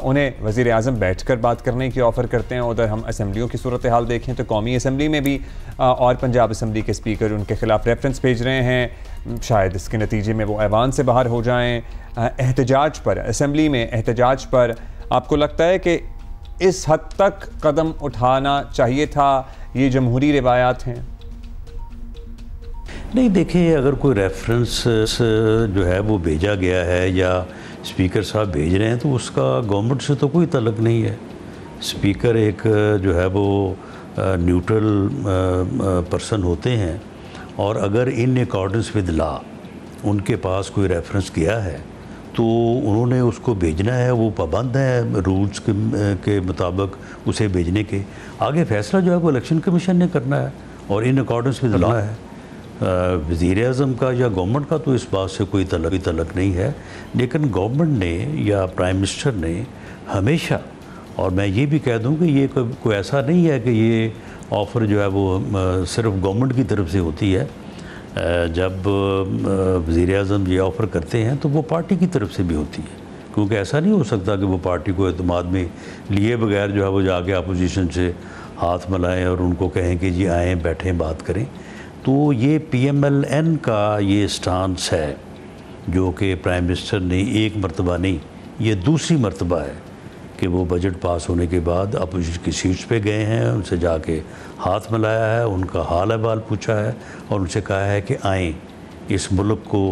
उन्हें वज़ीर आज़म बैठ कर बात करने की ऑफ़र करते हैं। उधर हम असम्बलियों की सूरत हाल देखें तो कौमी असम्बली में भी और पंजाब असम्बली के स्पीकर उनके ख़िलाफ़ रेफरेंस भेज रहे हैं, शायद इसके नतीजे में वो ऐवान से बाहर हो जाएँ। एहतजाज पर, असम्बली में एहतजाज पर आपको लगता है कि इस हद तक कदम उठाना चाहिए था? ये जमहूरी रिवायात हैं। नहीं, देखिए, अगर कोई रेफरेंस जो है वो भेजा गया है या स्पीकर साहब भेज रहे हैं तो उसका गवर्नमेंट से तो कोई तल्लुक़ नहीं है। स्पीकर एक जो है वो न्यूट्रल पर्सन होते हैं और अगर इन अकॉर्डेंस विद लॉ उनके पास कोई रेफरेंस गया है तो उन्होंने उसको भेजना है, वो पाबंद है रूल्स के मुताबिक उसे भेजने के। आगे फैसला जो है वो इलेक्शन कमीशन ने करना है और इन अकॉर्डेंस विद लॉ है। वज़ीर आज़म का या गवर्नमेंट का तो इस बात से कोई तल्लुक़ नहीं है, लेकिन गवर्नमेंट ने या प्राइम मिनिस्टर ने हमेशा, और मैं ये भी कह दूं कि ये कोई ऐसा नहीं है कि ये ऑफ़र जो है वो सिर्फ गवर्नमेंट की तरफ से होती है। जब वज़ीर आज़म ये ऑफ़र करते हैं तो वो पार्टी की तरफ से भी होती है, क्योंकि ऐसा नहीं हो सकता कि वो पार्टी को एतमाद में लिए बगैर जो है वो जाके अपोजिशन से हाथ मिलाएँ और उनको कहें कि जी आएँ बैठें बात करें। तो ये PMLN का ये स्टांस है जो कि प्राइम मिनिस्टर ने एक मरतबा नहीं, ये दूसरी मरतबा है कि वो बजट पास होने के बाद अपोजिशन की सीट्स पे गए हैं, उनसे जाके हाथ मिलाया है, उनका हाल अहवाल पूछा है और उनसे कहा है कि आएँ इस मुल्क को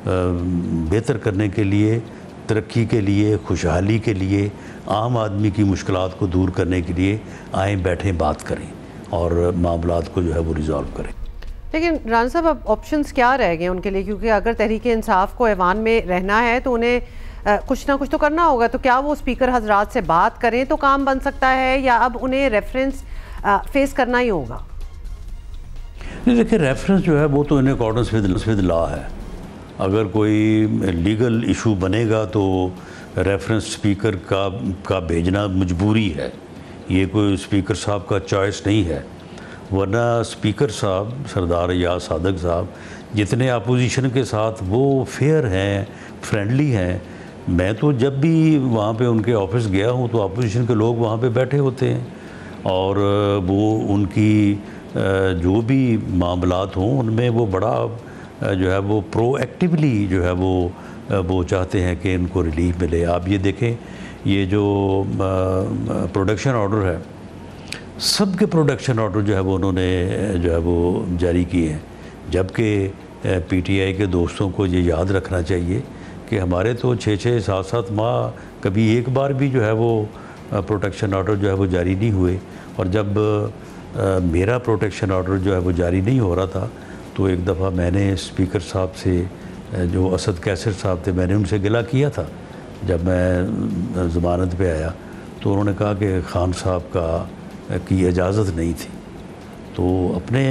बेहतर करने के लिए, तरक्की के लिए, खुशहाली के लिए, आम आदमी की मुश्किलात को दूर करने के लिए आएँ बैठें बात करें और मामलात को जो है वो रिज़ॉल्व करें। लेकिन राना साहब अब ऑप्शंस क्या रह गए उनके लिए, क्योंकि अगर तहरीक इंसाफ को ऐवान में रहना है तो उन्हें कुछ ना कुछ तो करना होगा। तो क्या वो स्पीकर हजरात से बात करें तो काम बन सकता है या अब उन्हें रेफरेंस फेस करना ही होगा? नहीं, देखिए, रेफरेंस जो है वो तो इन अकॉर्डेंस विद लॉ है। अगर कोई लीगल इशू बनेगा तो रेफरेंस स्पीकर का भेजना मजबूरी है, ये कोई स्पीकर साहब का चॉइस नहीं है। वरना स्पीकर साहब सरदार या सादक साहब जितने अपोजिशन के साथ वो फेयर हैं, फ्रेंडली हैं। मैं तो जब भी वहाँ पे उनके ऑफिस गया हूँ तो अपोजिशन के लोग वहाँ पे बैठे होते हैं और वो उनकी जो भी मामलात हों उनमें वो बड़ा जो है वो प्रोएक्टिवली जो है वो चाहते हैं कि इनको रिलीफ मिले। आप ये देखें, ये जो प्रोडक्शन ऑर्डर है, सबके प्रोडक्शन ऑर्डर जो है वो उन्होंने जो है वो जारी किए हैं, जबकि PTI के दोस्तों को ये याद रखना चाहिए कि हमारे तो 6-6, 7-7 माह, कभी एक बार भी जो है वो प्रोटेक्शन ऑर्डर जो है वो जारी नहीं हुए, और जब मेरा प्रोटेक्शन ऑर्डर जो है वो जारी नहीं हो रहा था तो एक दफ़ा मैंने स्पीकर साहब से, जो असद कैसर साहब थे, मैंने उनसे गिला किया था जब मैं ज़मानत पे आया, तो उन्होंने कहा कि खान साहब की इजाज़त नहीं थी। तो अपने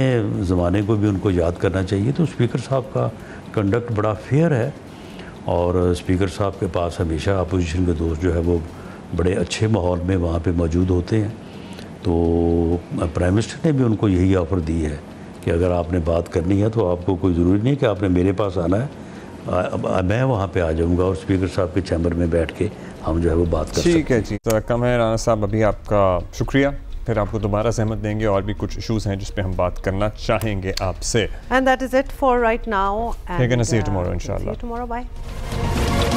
ज़माने को भी उनको याद करना चाहिए। तो स्पीकर साहब का कंडक्ट बड़ा फेयर है, और स्पीकर साहब के पास हमेशा अपोजिशन के दोस्त जो है वो बड़े अच्छे माहौल में वहाँ पे मौजूद होते हैं। तो प्राइम मिनिस्टर ने भी उनको यही ऑफ़र दी है कि अगर आपने बात करनी है तो आपको कोई ज़रूरी नहीं कि आपने मेरे पास आना है, मैं वहाँ पे आ जाऊँगा और स्पीकर साहब के चैम्बर में बैठ के हम जो है वो बात कर सकते हैं। ठीक है जी, तो कम है राना साहब, अभी आपका शुक्रिया, फिर आपको दोबारा सहमत देंगे, और भी कुछ इशूज़ हैं जिस पे हम बात करना चाहेंगे आपसे। And that is it for right now, see you tomorrow इंशाल्लाह। Tomorrow, bye.